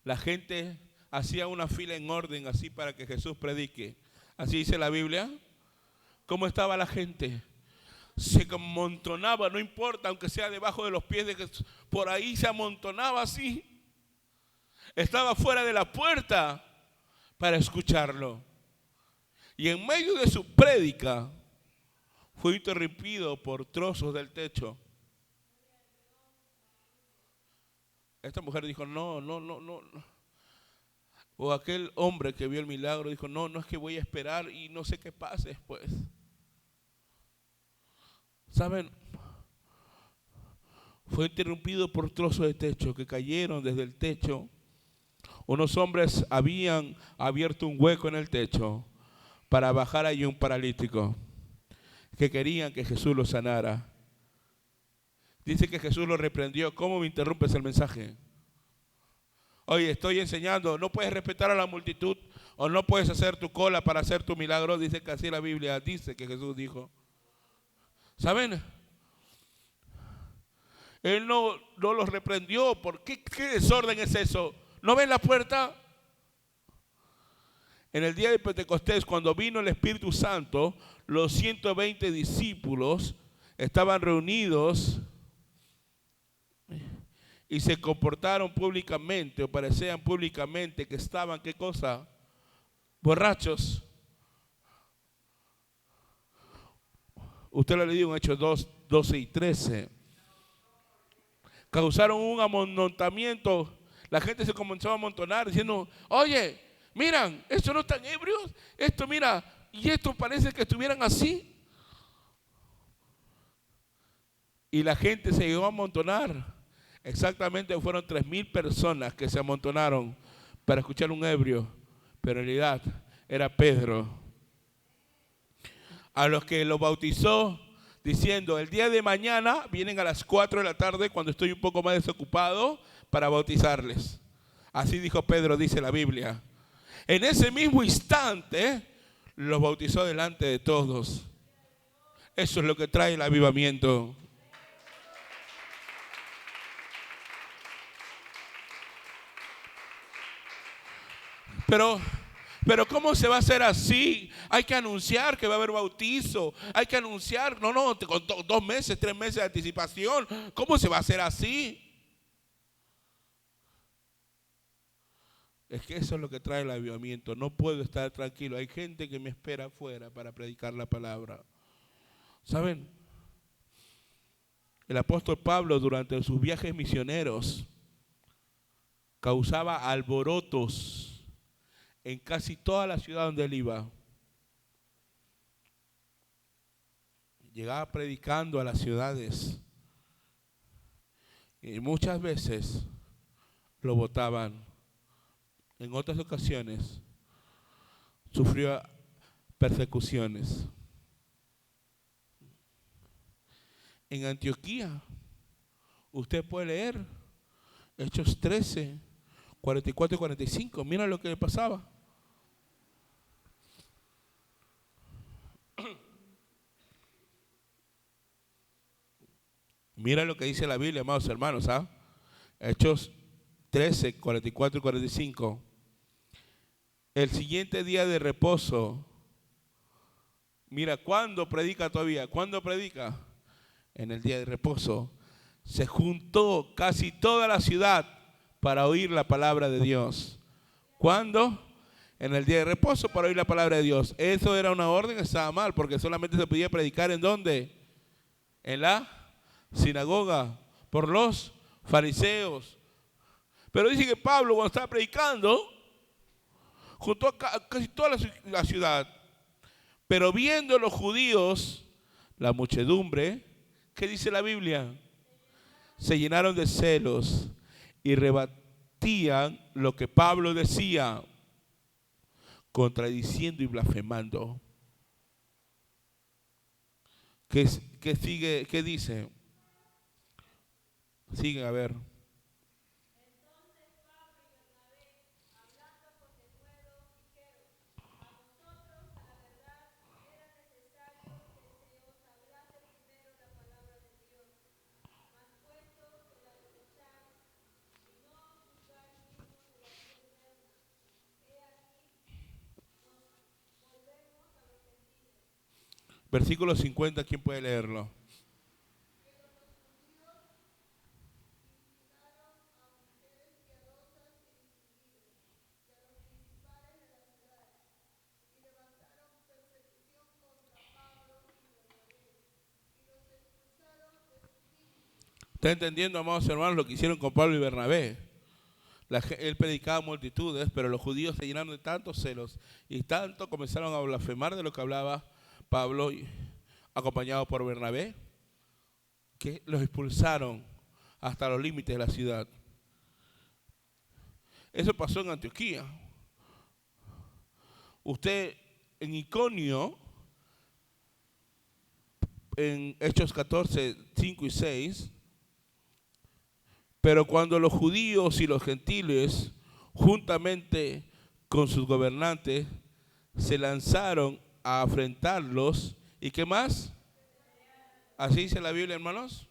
la gente hacía una fila en orden así para que Jesús predique. Así dice la Biblia. ¿Cómo estaba la gente? se amontonaba, no importa, aunque sea debajo de los pies de Jesús, por ahí se amontonaba así. Estaba fuera de la puerta para escucharlo. Y en medio de su prédica fue interrumpido por trozos del techo. Esta mujer dijo, no. O aquel hombre que vio el milagro dijo, no es que voy a esperar y no sé qué pase después. ¿Saben? Fue interrumpido por trozos de techo que cayeron desde el techo. Unos hombres habían abierto un hueco en el techo para bajar allí un paralítico que querían que Jesús lo sanara. Dice que Jesús lo reprendió. ¿Cómo me interrumpes el mensaje? Oye, estoy enseñando, no puedes respetar a la multitud o no puedes hacer tu cola para hacer tu milagro. Dice que así la Biblia dice que Jesús dijo. ¿Saben? Él no los reprendió. ¿Por qué? ¿Qué desorden es eso? ¿No ven la puerta? En el día de Pentecostés, cuando vino el Espíritu Santo, los 120 discípulos estaban reunidos y se comportaron públicamente o parecían públicamente que estaban, ¿qué cosa? Borrachos. Usted lo leído en Hechos 2, 12 y 13. Causaron un amontonamiento. La gente se comenzó a amontonar diciendo, oye, miran, estos no están ebrios. Esto, mira, y esto parece que estuvieran así. Y la gente se llegó a amontonar. Exactamente fueron 3,000 personas que se amontonaron para escuchar un ebrio. Pero en realidad era Pedro. A los que lo bautizó diciendo, el día de mañana vienen a las 4 de la tarde cuando estoy un poco más desocupado para bautizarles. Así dijo Pedro, dice la Biblia. En ese mismo instante los bautizó delante de todos. Eso es lo que trae el avivamiento. Pero ¿cómo se va a hacer así? Hay que anunciar que va a haber bautizo. Hay que anunciar, con 2 meses, 3 meses de anticipación. ¿Cómo se va a hacer así? Es que eso es lo que trae el avivamiento. No puedo estar tranquilo. Hay gente que me espera afuera para predicar la palabra. ¿Saben? El apóstol Pablo durante sus viajes misioneros causaba alborotos en casi toda la ciudad donde él iba. Llegaba predicando a las ciudades y muchas veces lo botaban. En otras ocasiones sufrió persecuciones. En Antioquía, usted puede leer Hechos 13, 44 y 45. Mira lo que le pasaba. Mira lo que dice la Biblia, amados hermanos. Hechos 13, 44 y 45. El siguiente día de reposo. Mira, ¿cuándo predica todavía? ¿Cuándo predica? En el día de reposo. Se juntó casi toda la ciudad para oír la palabra de Dios. ¿Cuándo? En el día de reposo para oír la palabra de Dios. Eso era una orden que estaba mal, porque solamente se podía predicar ¿en dónde? En la sinagoga, por los fariseos. Pero dice que Pablo, cuando estaba predicando, juntó a casi toda la ciudad. Pero viendo los judíos, la muchedumbre, ¿qué dice la Biblia? Se llenaron de celos y rebatían lo que Pablo decía, contradiciendo y blasfemando. ¿Qué sigue? ¿Qué dice? Sigue, a ver. Versículo 50, ¿quién puede leerlo? ¿Está entendiendo, amados hermanos, lo que hicieron con Pablo y Bernabé? Él predicaba a multitudes, pero los judíos se llenaron de tantos celos y tanto comenzaron a blasfemar de lo que hablaba Pablo, acompañado por Bernabé, que los expulsaron hasta los límites de la ciudad. Eso pasó en Antioquía. Usted en Iconio, en Hechos 14, 5 y 6, pero cuando los judíos y los gentiles, juntamente con sus gobernantes, se lanzaron a afrentarlos, ¿y qué más? Así dice la Biblia, hermanos.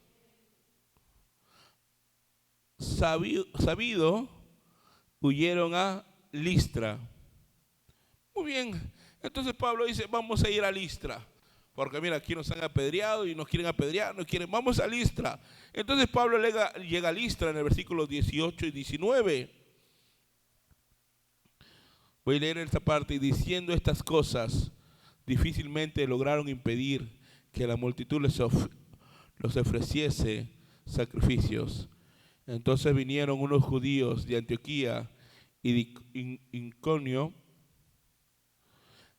Sabido, huyeron a Listra. Muy bien, entonces Pablo dice, vamos a ir a Listra. Porque mira, aquí nos han apedreado y nos quieren apedrear, vamos a Listra. Entonces Pablo llega a Listra en el versículo 18 y 19. Voy a leer esta parte. Y diciendo estas cosas, difícilmente lograron impedir que la multitud les ofreciese sacrificios. Entonces vinieron unos judíos de Antioquía y de Iconio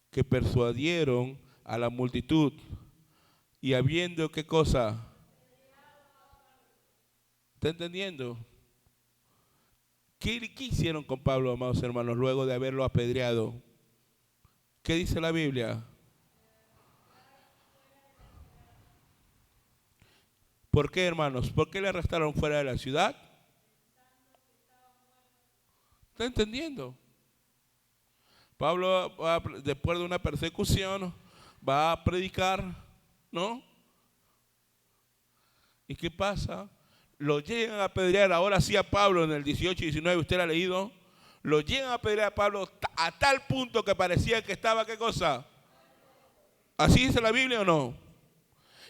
que persuadieron a la multitud, y habiendo ¿qué cosa? ¿Está entendiendo? ¿Qué hicieron con Pablo, amados hermanos, luego de haberlo apedreado? ¿Qué dice la Biblia? ¿Por qué, hermanos? ¿Por qué le arrestaron fuera de la ciudad? ¿Está entendiendo? Pablo, después de una persecución, va a predicar, ¿no? ¿Y qué pasa? Lo llegan a apedrear, ahora sí a Pablo en el 18 y 19, usted lo ha leído. Lo llegan a apedrear a Pablo a tal punto que parecía que estaba, ¿qué cosa? ¿Así dice la Biblia o no?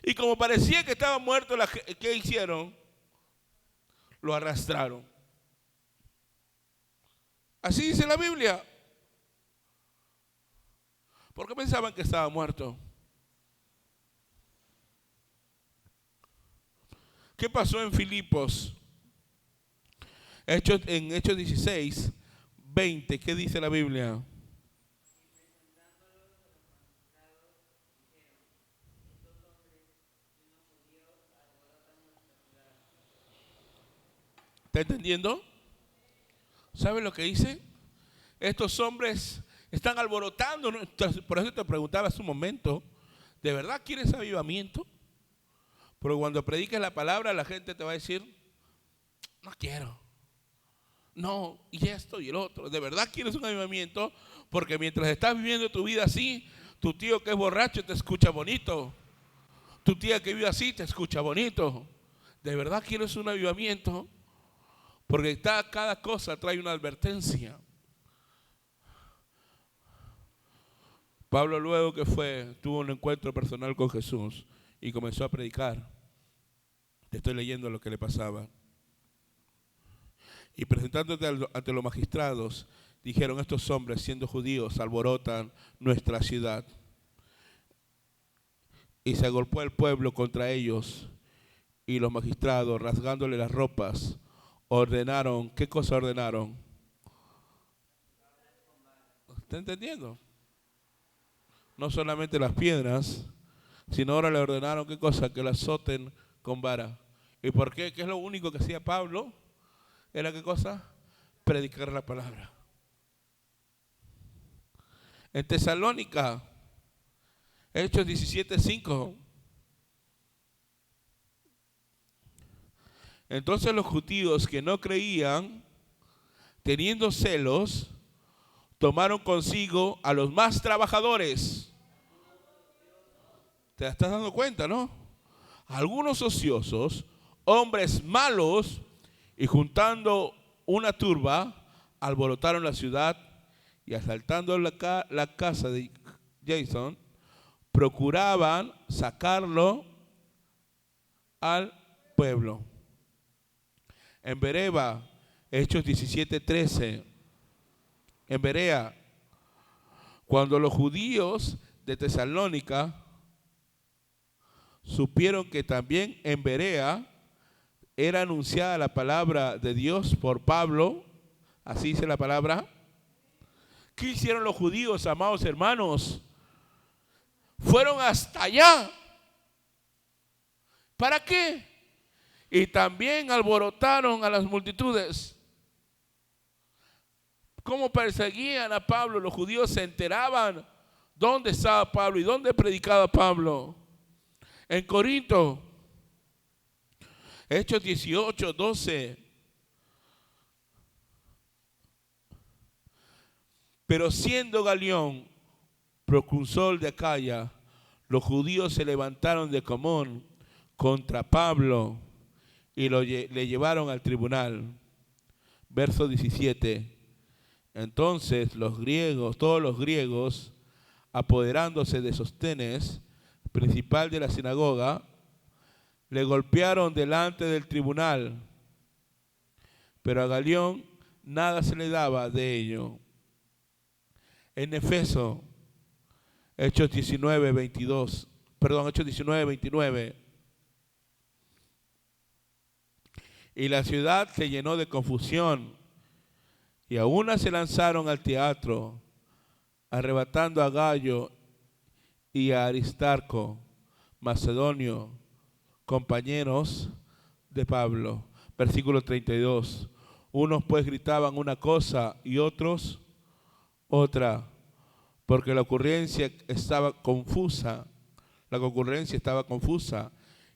Y como parecía que estaba muerto, ¿qué hicieron? Lo arrastraron. ¿Así dice la Biblia? ¿Por qué pensaban que estaba muerto? ¿Qué pasó en Filipos? En Hechos 16, 20, ¿qué dice la Biblia? ¿Está entendiendo? ¿Sabe lo que dice? Estos hombres están alborotando. Por eso te preguntaba hace un momento, ¿de verdad quieres avivamiento? Porque cuando prediques la palabra, la gente te va a decir, no quiero. No, y esto y el otro. ¿De verdad quieres un avivamiento? Porque mientras estás viviendo tu vida así, tu tío que es borracho te escucha bonito. Tu tía que vive así te escucha bonito. ¿De verdad quieres un avivamiento? Porque cada cosa trae una advertencia. Pablo luego que tuvo un encuentro personal con Jesús y comenzó a predicar. Te estoy leyendo lo que le pasaba. Y presentándote ante los magistrados, dijeron: estos hombres, siendo judíos, alborotan nuestra ciudad. Y se agolpó el pueblo contra ellos, y los magistrados, rasgándole las ropas, ordenaron. ¿Qué cosa ordenaron? ¿Está entendiendo? No solamente las piedras, sino ahora le ordenaron, ¿qué cosa? Que la azoten con vara. ¿Y por qué? ¿Qué es lo único que hacía Pablo? ¿Era qué cosa? Predicar la palabra. En Tesalónica, Hechos 17:5. Entonces los judíos que no creían, teniendo celos, tomaron consigo a los más trabajadores. ¿Te estás dando cuenta, no? Algunos ociosos, hombres malos, y juntando una turba, alborotaron la ciudad y asaltando la casa de Jason, procuraban sacarlo al pueblo. En Berea, Hechos 17:13, en Berea, cuando los judíos de Tesalónica supieron que también en Berea era anunciada la palabra de Dios por Pablo, así dice la palabra. ¿Qué hicieron los judíos, amados hermanos? Fueron hasta allá. ¿Para qué? Y también alborotaron a las multitudes. ¿Cómo perseguían a Pablo? Los judíos se enteraban dónde estaba Pablo y dónde predicaba Pablo. En Corinto, Hechos 18:12. Pero siendo Galión procónsul de Acaya, los judíos se levantaron de común contra Pablo y le llevaron al tribunal. Verso 17. Entonces todos los griegos, apoderándose de Sóstenes, principal de la sinagoga, le golpearon delante del tribunal, pero a Galión nada se le daba de ello. En Efeso, Hechos 19:29. Y la ciudad se llenó de confusión, y a una se lanzaron al teatro, arrebatando a Gayo y a Aristarco, macedonio, compañeros de Pablo. Versículo 32. Unos pues gritaban una cosa y otros otra, porque la concurrencia estaba confusa,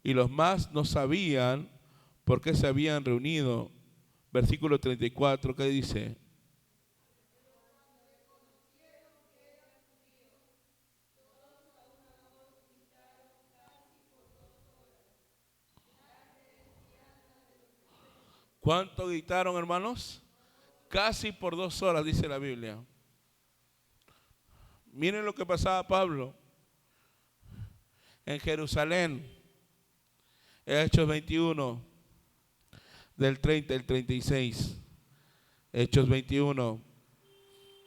y los más no sabían por qué se habían reunido. Versículo 34, ¿qué dice? ¿Cuánto gritaron, hermanos? Casi por 2 horas, dice la Biblia. Miren lo que pasaba a Pablo en Jerusalén, Hechos 21, del 30 al 36. Hechos 21,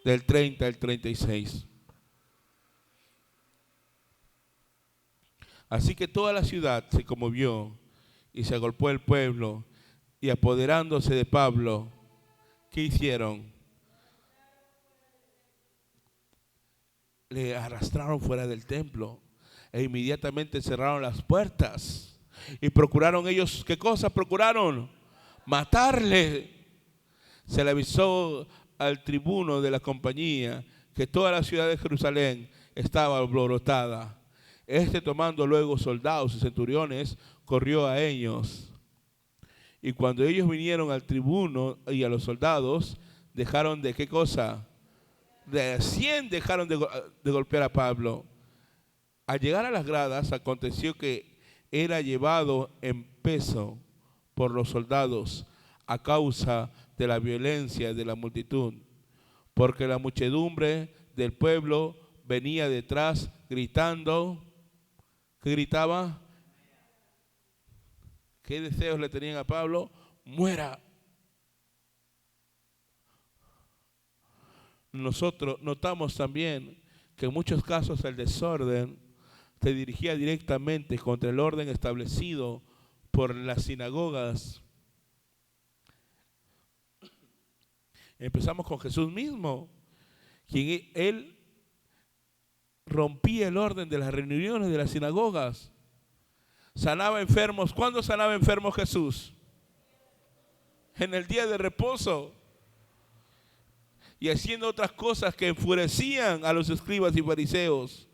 del 30 al 36. Así que toda la ciudad se conmovió y se agolpó el pueblo, y apoderándose de Pablo, ¿qué hicieron? Le arrastraron fuera del templo e inmediatamente cerraron las puertas y procuraron ellos, ¿qué cosa procuraron? Matarle. Se le avisó al tribuno de la compañía que toda la ciudad de Jerusalén estaba alborotada. Tomando luego soldados y centuriones, corrió a ellos. Y cuando ellos vinieron al tribuno y a los soldados, dejaron de ¿qué cosa? De 100 dejaron de golpear a Pablo. Al llegar a las gradas, aconteció que era llevado en peso por los soldados a causa de la violencia de la multitud, porque la muchedumbre del pueblo venía detrás gritando. ¿Qué gritaba? ¿Qué deseos le tenían a Pablo? Muera. Nosotros notamos también que en muchos casos el desorden se dirigía directamente contra el orden establecido por las sinagogas. Empezamos con Jesús mismo, quien él rompía el orden de las reuniones de las sinagogas. Sanaba enfermos. ¿Cuándo sanaba enfermos Jesús? En el día de reposo. Y haciendo otras cosas que enfurecían a los escribas y fariseos.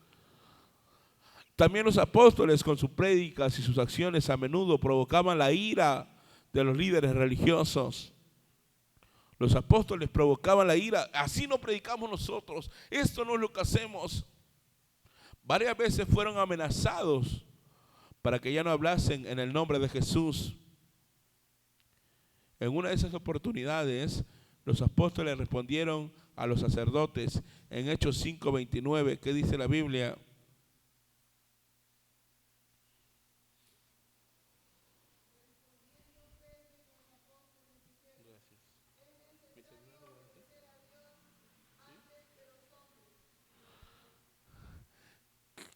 También los apóstoles, con sus prédicas y sus acciones, a menudo provocaban la ira de los líderes religiosos. Los apóstoles provocaban la ira. Así no predicamos nosotros. Esto no es lo que hacemos. Varias veces fueron amenazados para que ya no hablasen en el nombre de Jesús. En una de esas oportunidades, los apóstoles respondieron a los sacerdotes en Hechos 5:29. ¿Qué dice la Biblia?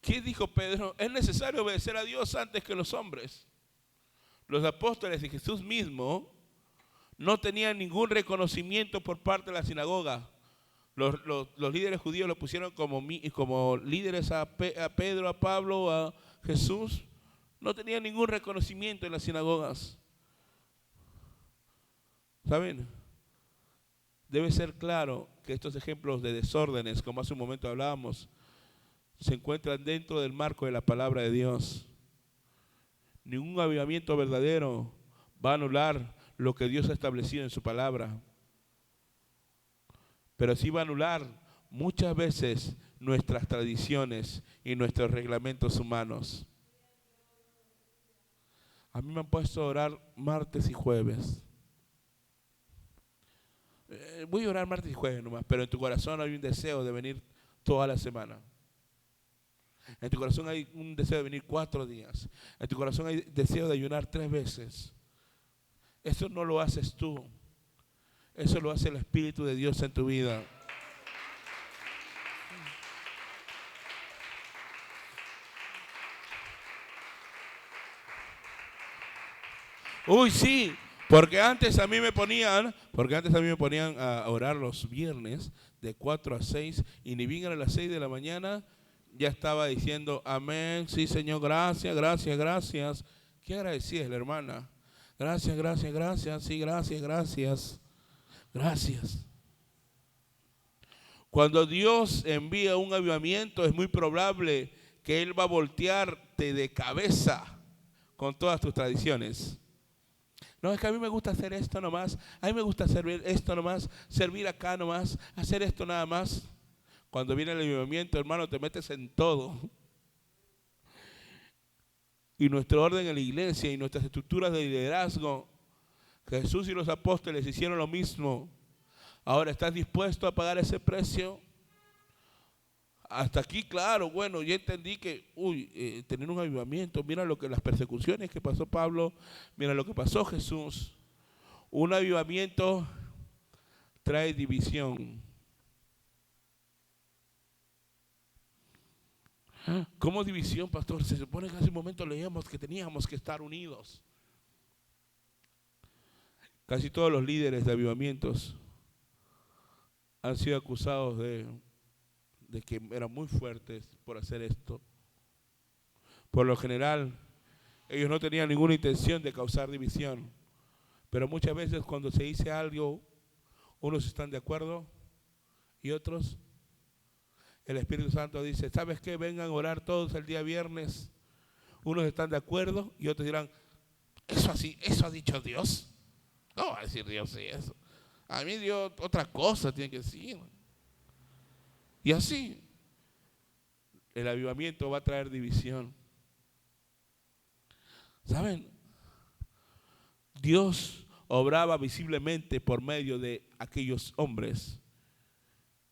¿Qué dijo Pedro? Es necesario obedecer a Dios antes que los hombres. Los apóstoles y Jesús mismo no tenían ningún reconocimiento por parte de la sinagoga. Los líderes judíos lo pusieron como líderes a Pedro, a Pablo, a Jesús. No tenían ningún reconocimiento en las sinagogas. ¿Saben? Debe ser claro que estos ejemplos de desórdenes, como hace un momento hablábamos, se encuentran dentro del marco de la palabra de Dios. Ningún avivamiento verdadero va a anular lo que Dios ha establecido en su palabra. Pero sí va a anular muchas veces nuestras tradiciones y nuestros reglamentos humanos. A mí me han puesto a orar martes y jueves. Voy a orar martes y jueves nomás, pero en tu corazón hay un deseo de venir toda la semana. En tu corazón hay un deseo de venir 4 días. En tu corazón hay deseo de ayunar 3 veces. Eso no lo haces tú. Eso lo hace el Espíritu de Dios en tu vida. Uy, sí, porque antes a mí me ponían a orar los viernes de 4 a 6 y ni bien a las 6 de la mañana ya estaba diciendo amén, sí Señor, gracias, gracias, gracias. ¿Qué agradecida es la hermana? Gracias, gracias, gracias, sí, gracias, gracias, gracias. Cuando Dios envía un avivamiento es muy probable que Él va a voltearte de cabeza con todas tus tradiciones. No, es que a mí me gusta hacer esto nomás, a mí me gusta servir esto nomás, servir acá nomás, hacer esto nada más. Cuando viene el avivamiento, hermano, te metes en todo. Y nuestro orden en la iglesia y nuestras estructuras de liderazgo, Jesús y los apóstoles hicieron lo mismo. Ahora, ¿estás dispuesto a pagar ese precio? Hasta aquí, claro, bueno, ya entendí que, tener un avivamiento, mira las persecuciones que pasó Pablo, mira lo que pasó Jesús. Un avivamiento trae división. ¿Cómo división, pastor? Se supone que hace un momento leíamos que teníamos que estar unidos. Casi todos los líderes de avivamientos han sido acusados de que eran muy fuertes por hacer esto. Por lo general, ellos no tenían ninguna intención de causar división, pero muchas veces cuando se dice algo, unos están de acuerdo y otros, el Espíritu Santo dice, ¿sabes qué? Vengan a orar todos el día viernes. Unos están de acuerdo y otros dirán, eso ha dicho Dios. No va a decir Dios sí eso. A mí Dios otra cosa tiene que decir. Y así, el avivamiento va a traer división. ¿Saben? Dios obraba visiblemente por medio de aquellos hombres.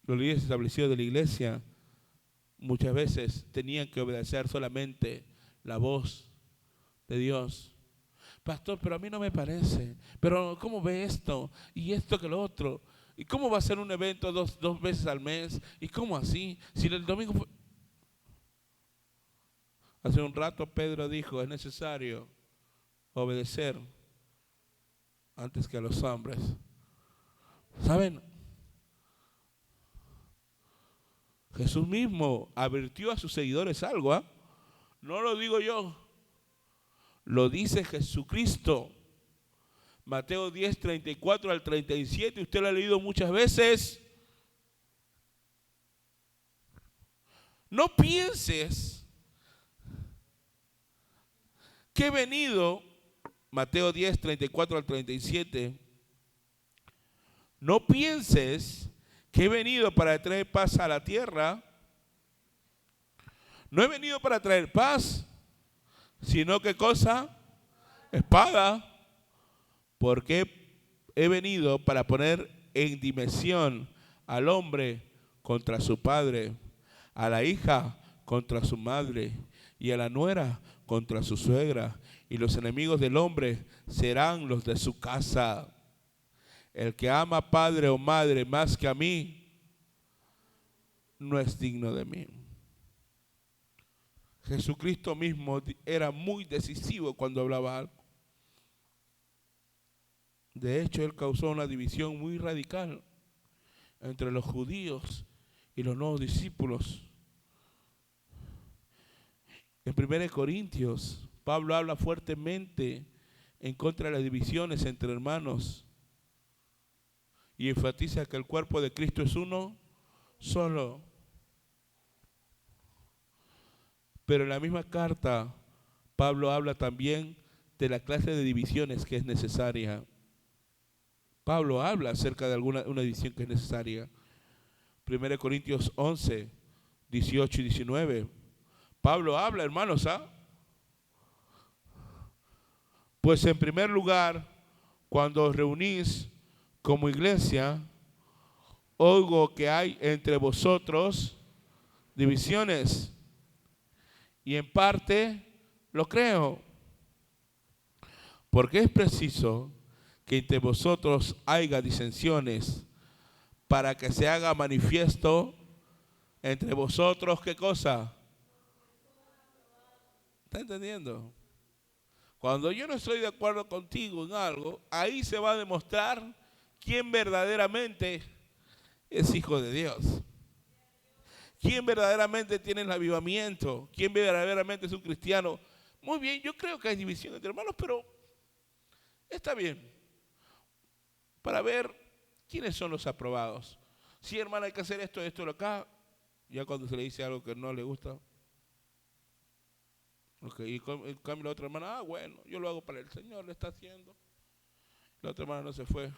Los líderes establecidos de la iglesia muchas veces tenían que obedecer solamente la voz de Dios. Pastor, pero a mí no me parece. Pero ¿cómo ve esto? Y esto que lo otro. ¿Y cómo va a ser un evento dos veces al mes? ¿Y cómo así? Si el domingo fue... Hace un rato Pedro dijo, es necesario obedecer antes que a los hombres. ¿Saben? Jesús mismo advirtió a sus seguidores algo, ¿eh? No lo digo yo, lo dice Jesucristo. Mateo 10, 34 al 37, usted lo ha leído muchas veces. No pienses que he venido, Mateo 10, 34 al 37, no pienses que he venido para traer paz a la tierra. No he venido para traer paz, sino ¿qué cosa? Espada. Porque he venido para poner en dimensión al hombre contra su padre, a la hija contra su madre y a la nuera contra su suegra. Y los enemigos del hombre serán los de su casa. El que ama a padre o madre más que a mí, no es digno de mí. Jesucristo mismo era muy decisivo cuando hablaba algo. De hecho, él causó una división muy radical entre los judíos y los nuevos discípulos. En 1 Corintios, Pablo habla fuertemente en contra de las divisiones entre hermanos y enfatiza que el cuerpo de Cristo es uno solo. Pero en la misma carta, Pablo habla también de la clase de divisiones que es necesaria. Pablo habla acerca de una división que es necesaria. 1 Corintios 11, 18 y 19. Pablo habla, hermanos, pues en primer lugar, cuando os reunís como iglesia, oigo que hay entre vosotros divisiones, y en parte lo creo, porque es preciso que entre vosotros haya disensiones, para que se haga manifiesto entre vosotros, ¿qué cosa? ¿Está entendiendo? Cuando yo no estoy de acuerdo contigo en algo, ahí se va a demostrar quién verdaderamente es hijo de Dios. Quién verdaderamente tiene el avivamiento. Quién verdaderamente es un cristiano. Muy bien, yo creo que hay división entre hermanos, pero está bien. Para ver quiénes son los aprobados. Sí, hermano, hay que hacer esto, esto, lo acá. Ya cuando se le dice algo que no le gusta. Okay, y en cambio la otra hermana, bueno, yo lo hago para el Señor, le está haciendo. La otra hermana no se fue.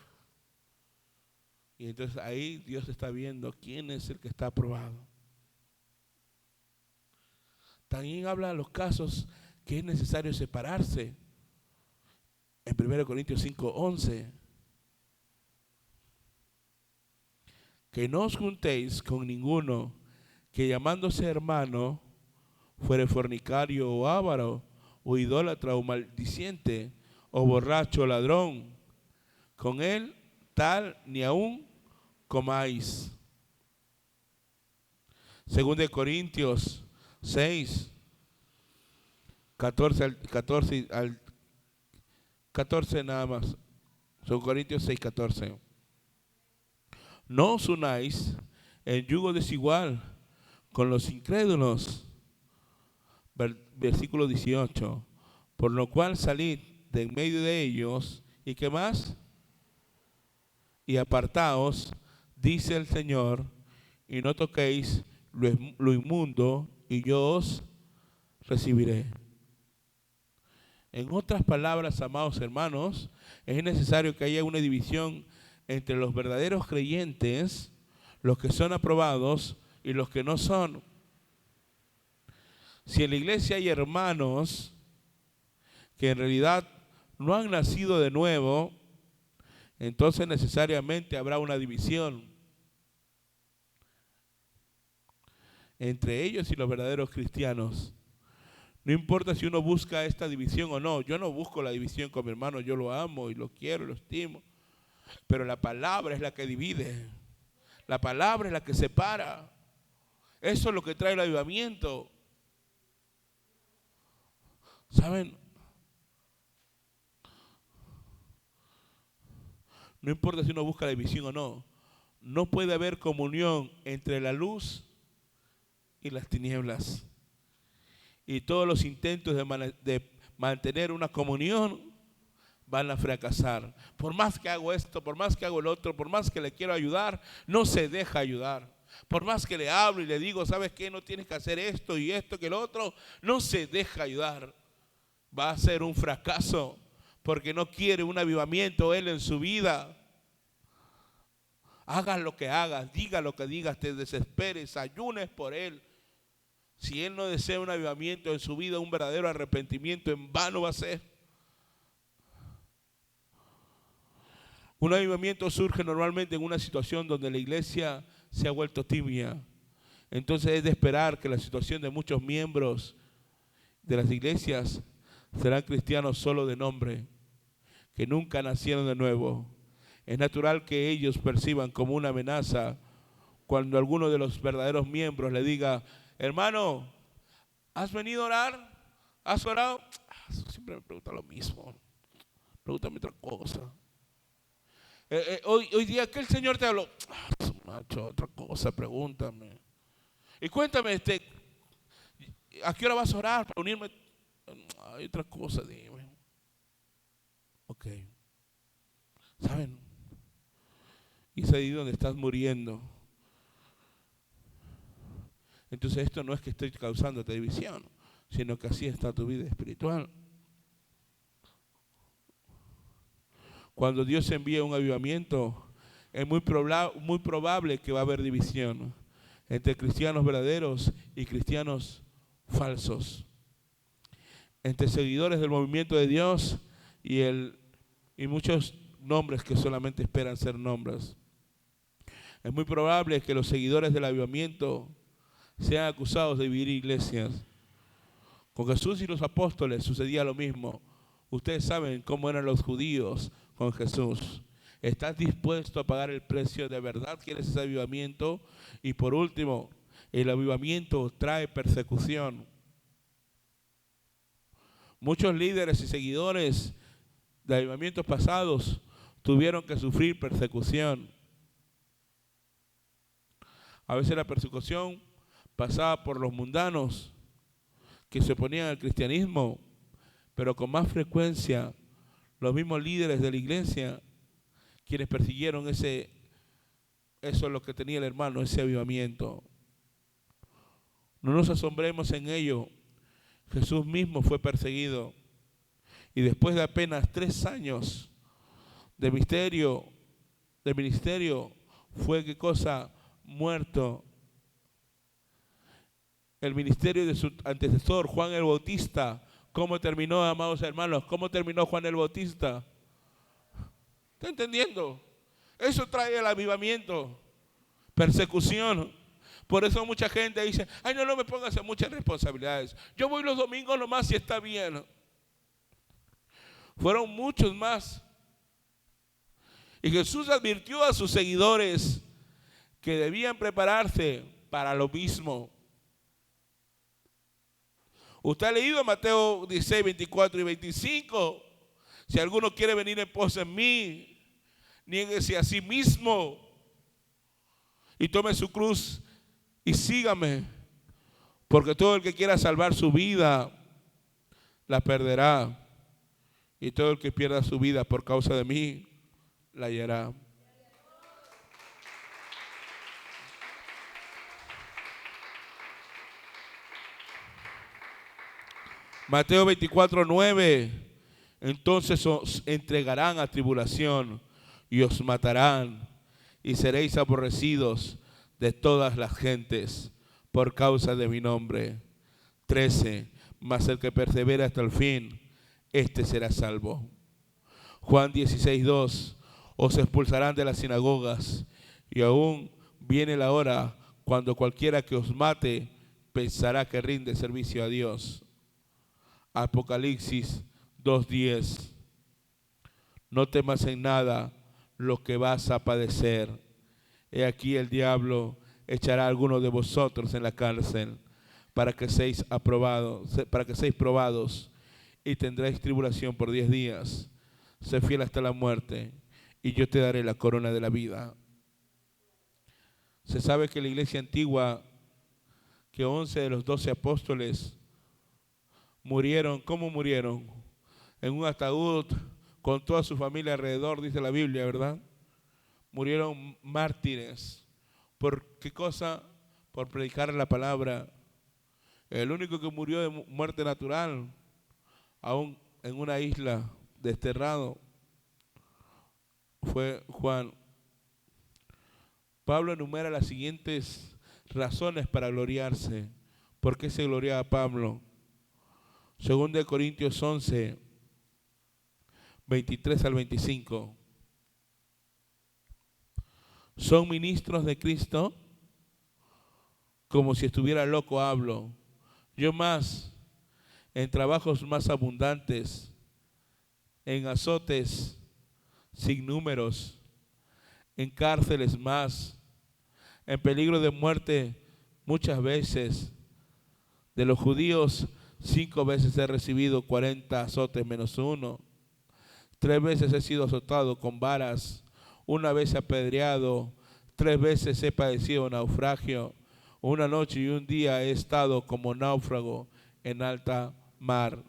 Y entonces ahí Dios está viendo quién es el que está aprobado. También habla de los casos que es necesario separarse. En 1 Corintios 5, 11. Que no os juntéis con ninguno que llamándose hermano fuere fornicario o avaro, o idólatra o maldiciente, o borracho o ladrón. Con él tal ni aún comáis. 2 Corintios 6, 14 nada más. 2 Corintios 6, 14. No os unáis en yugo desigual con los incrédulos. Versículo 18. Por lo cual salid de en medio de ellos, ¿y qué más? Y apartaos, dice el Señor, y no toquéis lo inmundo, y yo os recibiré. En otras palabras, amados hermanos, es necesario que haya una división entre los verdaderos creyentes, los que son aprobados y los que no son. Si en la iglesia hay hermanos que en realidad no han nacido de nuevo, entonces necesariamente habrá una división entre ellos y los verdaderos cristianos. No importa si uno busca esta división o no. Yo no busco la división con mi hermano, yo lo amo y lo quiero y lo estimo. Pero la palabra es la que divide. La palabra es la que separa. Eso es lo que trae el avivamiento. ¿Saben? No importa si uno busca la división o no. No puede haber comunión entre la luz y las tinieblas. Y todos los intentos de mantener una comunión van a fracasar. Por más que hago esto, por más que hago el otro, por más que le quiero ayudar, no se deja ayudar. Por más que le hablo y le digo, ¿sabes qué? No tienes que hacer esto y esto que el otro, no se deja ayudar. Va a ser un fracaso porque no quiere un avivamiento él en su vida. Hagas lo que hagas, diga lo que digas, te desesperes, ayunes por él. Si él no desea un avivamiento en su vida, un verdadero arrepentimiento, en vano va a ser. Un avivamiento surge normalmente en una situación donde la iglesia se ha vuelto tibia. Entonces es de esperar que la situación de muchos miembros de las iglesias serán cristianos solo de nombre, que nunca nacieron de nuevo. Es natural que ellos perciban como una amenaza cuando alguno de los verdaderos miembros le diga, hermano, ¿Has venido a orar? ¿Has orado? Siempre me pregunta lo mismo. Pregúntame otra cosa. Hoy día, ¿qué el Señor te habló? Macho, otra cosa, pregúntame. Y cuéntame, ¿a qué hora vas a orar para unirme? Hay otra cosa, dime. Ok. ¿Saben? Y es ahí donde estás muriendo. Entonces esto no es que esté causándote división, sino que así está tu vida espiritual. Cuando Dios envía un avivamiento, es muy probable que va a haber división entre cristianos verdaderos y cristianos falsos, entre seguidores del movimiento de Dios y muchos nombres que solamente esperan ser nombres. Es muy probable que los seguidores del avivamiento sean acusados de dividir iglesias. Con Jesús y los apóstoles sucedía lo mismo. Ustedes saben cómo eran los judíos con Jesús. ¿Estás dispuesto a pagar el precio? ¿De verdad quieres ese avivamiento? Y por último, el avivamiento trae persecución. Muchos líderes y seguidores de avivamientos pasados tuvieron que sufrir persecución. A veces la persecución pasaba por los mundanos que se oponían al cristianismo, pero con más frecuencia los mismos líderes de la iglesia quienes persiguieron eso es lo que tenía el hermano, ese avivamiento. No nos asombremos en ello. Jesús mismo fue perseguido y después de apenas 3 años de ministerio, fue ¿qué cosa? Muerto. El ministerio de su antecesor, Juan el Bautista, ¿cómo terminó, amados hermanos? ¿Cómo terminó Juan el Bautista? ¿Está entendiendo? Eso trae el avivamiento, persecución. Por eso mucha gente dice, ay, no me pongas en muchas responsabilidades. Yo voy los domingos nomás y está bien. Fueron muchos más. Y Jesús advirtió a sus seguidores que debían prepararse para lo mismo. Usted ha leído Mateo 16, 24 y 25. Si alguno quiere venir en pos de mí, niéguese a sí mismo y tome su cruz y sígame. Porque todo el que quiera salvar su vida, la perderá. Y todo el que pierda su vida por causa de mí, la hallará. Mateo 24, 9. Entonces os entregarán a tribulación y os matarán y seréis aborrecidos de todas las gentes por causa de mi nombre. 13. Mas el que persevera hasta el fin, este será salvo. Juan 16, 2. Os expulsarán de las sinagogas y aún viene la hora cuando cualquiera que os mate pensará que rinde servicio a Dios. Apocalipsis 2:10. No temas en nada lo que vas a padecer. He aquí el diablo echará a algunos de vosotros en la cárcel para que seáis probados y tendréis tribulación por 10 días. Sé fiel hasta la muerte y yo te daré la corona de la vida. Se sabe que la iglesia antigua, que 11 de los 12 apóstoles murieron. ¿Cómo murieron? En un ataúd con toda su familia alrededor, dice la Biblia, ¿verdad? Murieron mártires. ¿Por qué cosa? Por predicar la palabra. El único que murió de muerte natural, aún en una isla, desterrado, fue Juan. Pablo enumera las siguientes razones para gloriarse. ¿Por qué se gloriaba Pablo? 2 Corintios 11, 23 al 25. Son ministros de Cristo, como si estuviera loco hablo. Yo más, en trabajos más abundantes, en azotes sin números, en cárceles más, en peligro de muerte muchas veces. De los judíos, 5 veces he recibido 40 azotes menos uno. 3 veces he sido azotado con varas. 1 vez apedreado. 3 veces he padecido naufragio. 1 noche y 1 día he estado como náufrago en alta mar.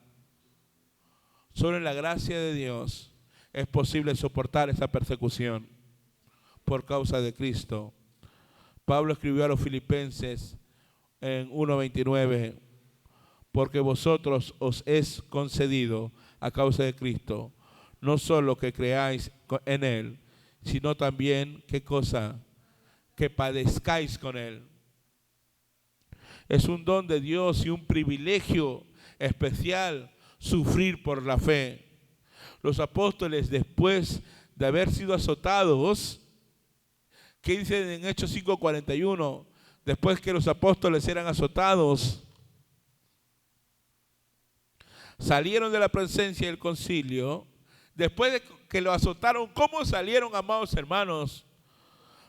Solo en la gracia de Dios es posible soportar esta persecución por causa de Cristo. Pablo escribió a los filipenses en 1:29, porque vosotros os es concedido a causa de Cristo, no solo que creáis en Él, sino también, ¿qué cosa? Que padezcáis con Él. Es un don de Dios y un privilegio especial sufrir por la fe. Los apóstoles, después de haber sido azotados, ¿qué dicen en Hechos 5:41? Después que los apóstoles eran azotados, salieron de la presencia del concilio. Después de que lo azotaron, ¿cómo salieron, amados hermanos?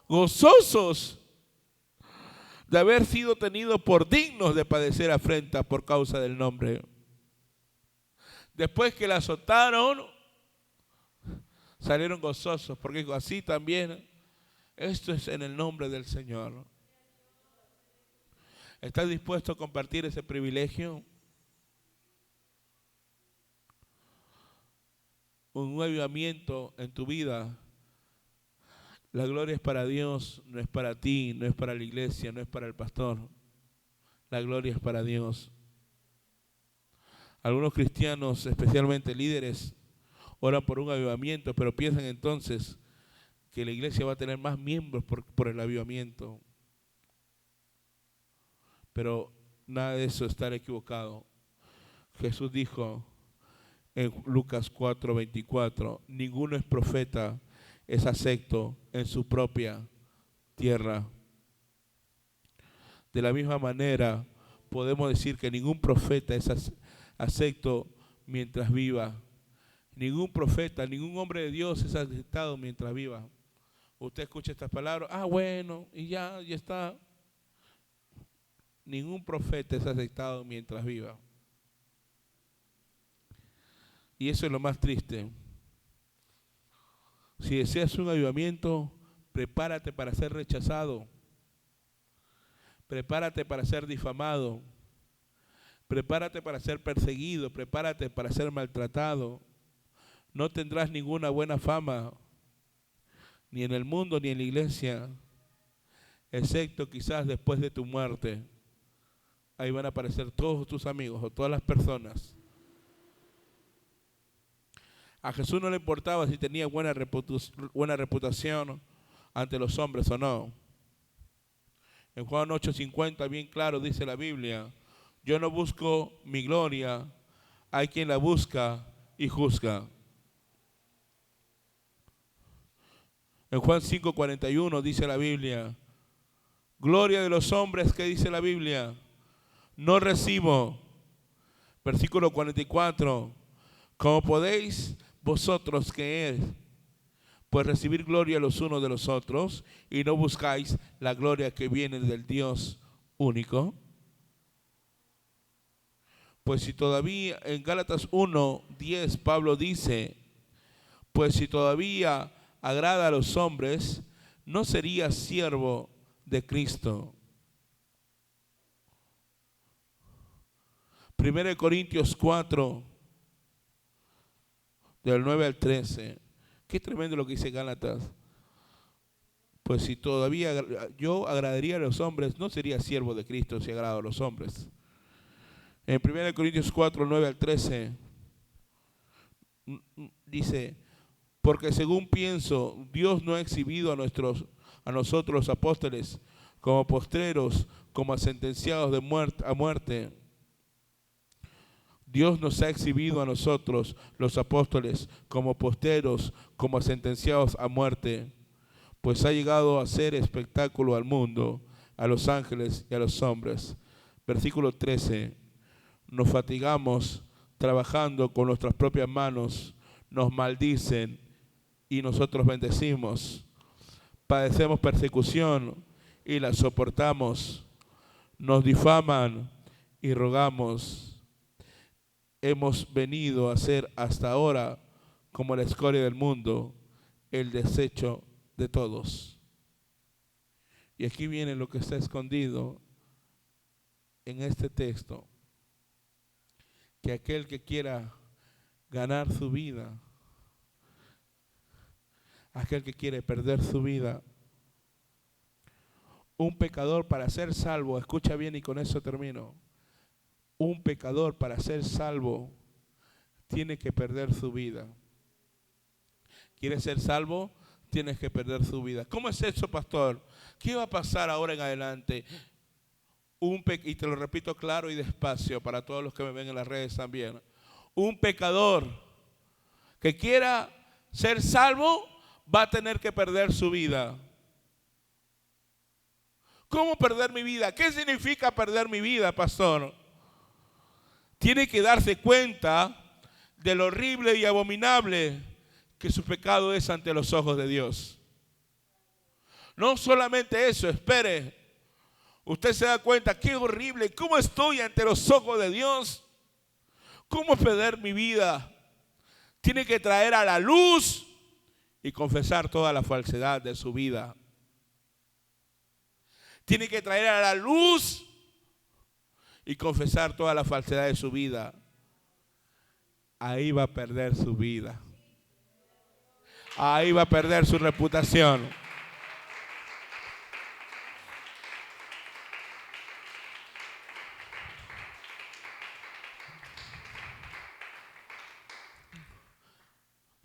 Gozosos de haber sido tenidos por dignos de padecer afrenta por causa del nombre. Después que la azotaron, salieron gozosos, porque así también, esto es en el nombre del Señor. ¿Estás dispuesto a compartir ese privilegio? Un avivamiento en tu vida. La gloria es para Dios, no es para ti, no es para la iglesia, no es para el pastor. La gloria es para Dios. Algunos cristianos, especialmente líderes, oran por un avivamiento, pero piensan entonces que la iglesia va a tener más miembros por el avivamiento. Pero nada de eso, estar equivocado. Jesús dijo en Lucas 4:24, ninguno es profeta, es acepto en su propia tierra. De la misma manera, podemos decir que ningún profeta es acepto mientras viva. Ningún profeta, ningún hombre de Dios es aceptado mientras viva. Usted escucha estas palabras, bueno, y ya está. Ningún profeta es aceptado mientras viva. Y eso es lo más triste. Si deseas un avivamiento, prepárate para ser rechazado. Prepárate para ser difamado. Prepárate para ser perseguido. Prepárate para ser maltratado. No tendrás ninguna buena fama, ni en el mundo ni en la iglesia, excepto quizás después de tu muerte. Ahí van a aparecer todos tus amigos o todas las personas. A Jesús no le importaba si tenía buena reputación ante los hombres o no. En Juan 8:50, bien claro, dice la Biblia, yo no busco mi gloria, hay quien la busca y juzga. En Juan 5:41 dice la Biblia, gloria de los hombres, ¿qué dice la Biblia? No recibo. Versículo 44, ¿cómo podéis vosotros creer? Pues recibir gloria los unos de los otros y no buscáis la gloria que viene del Dios único. Pues si todavía, en Gálatas 1:10 Pablo dice, pues si todavía agrada a los hombres, no sería siervo de Cristo. 1 Corintios 4, del 9 al 13. Qué tremendo lo que dice Gálatas. Pues si todavía yo agradaría a los hombres, no sería siervo de Cristo si agrado a los hombres. En 1 Corintios 4, 9 al 13, dice, porque según pienso, Dios no ha exhibido a nosotros los apóstoles como postreros, como a sentenciados a muerte. Dios nos ha exhibido a nosotros, los apóstoles, como posteros, como sentenciados a muerte, pues ha llegado a ser espectáculo al mundo, a los ángeles y a los hombres. Versículo 13, nos fatigamos trabajando con nuestras propias manos, nos maldicen y nosotros bendecimos. Padecemos persecución y la soportamos, nos difaman y rogamos, hemos venido a ser hasta ahora, como la escoria del mundo, el desecho de todos. Y aquí viene lo que está escondido en este texto, que aquel que quiera ganar su vida, aquel que quiere perder su vida, un pecador para ser salvo, escucha bien y con eso termino, un pecador para ser salvo tiene que perder su vida. ¿Quieres ser salvo? Tienes que perder su vida. ¿Cómo es eso, pastor? ¿Qué va a pasar ahora en adelante? Y te lo repito claro y despacio para todos los que me ven en las redes también. Un pecador que quiera ser salvo va a tener que perder su vida. ¿Cómo perder mi vida? ¿Qué significa perder mi vida, pastor? Tiene que darse cuenta de lo horrible y abominable que su pecado es ante los ojos de Dios. No solamente eso, espere. Usted se da cuenta, qué horrible, cómo estoy ante los ojos de Dios. ¿Cómo perder mi vida? Tiene que traer a la luz y confesar toda la falsedad de su vida. Tiene que traer a la luz y confesar toda la falsedad de su vida. Ahí va a perder su vida. Ahí va a perder su reputación.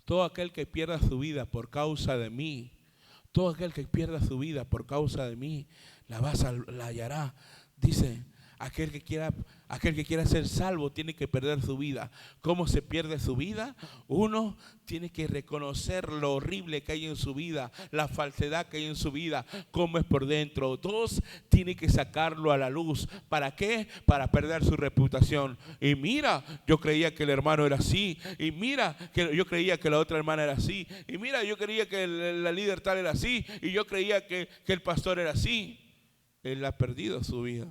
Todo aquel que pierda su vida por causa de mí, todo aquel que pierda su vida por causa de mí, la hallará. Dice, aquel que quiera ser salvo tiene que perder su vida. ¿Cómo se pierde su vida? Uno tiene que reconocer lo horrible que hay en su vida, la falsedad que hay en su vida, cómo es por dentro. Dos, tiene que sacarlo a la luz. ¿Para qué? Para perder su reputación. Y mira, yo creía que el hermano era así. Y mira, que yo creía que la otra hermana era así. Y mira, yo creía que la líder tal era así. Y yo creía que el pastor era así. Él ha perdido su vida.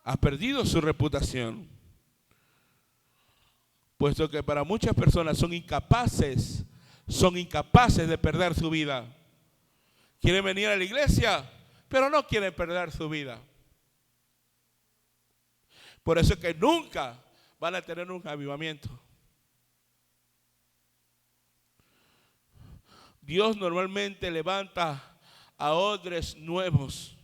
Ha perdido su reputación. Puesto que para muchas personas son incapaces de perder su vida. Quieren venir a la iglesia, pero no quieren perder su vida. Por eso es que nunca van a tener un avivamiento. Dios normalmente levanta a odres nuevos.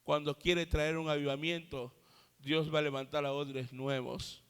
Cuando quiere traer un avivamiento, Dios va a levantar a odres nuevos.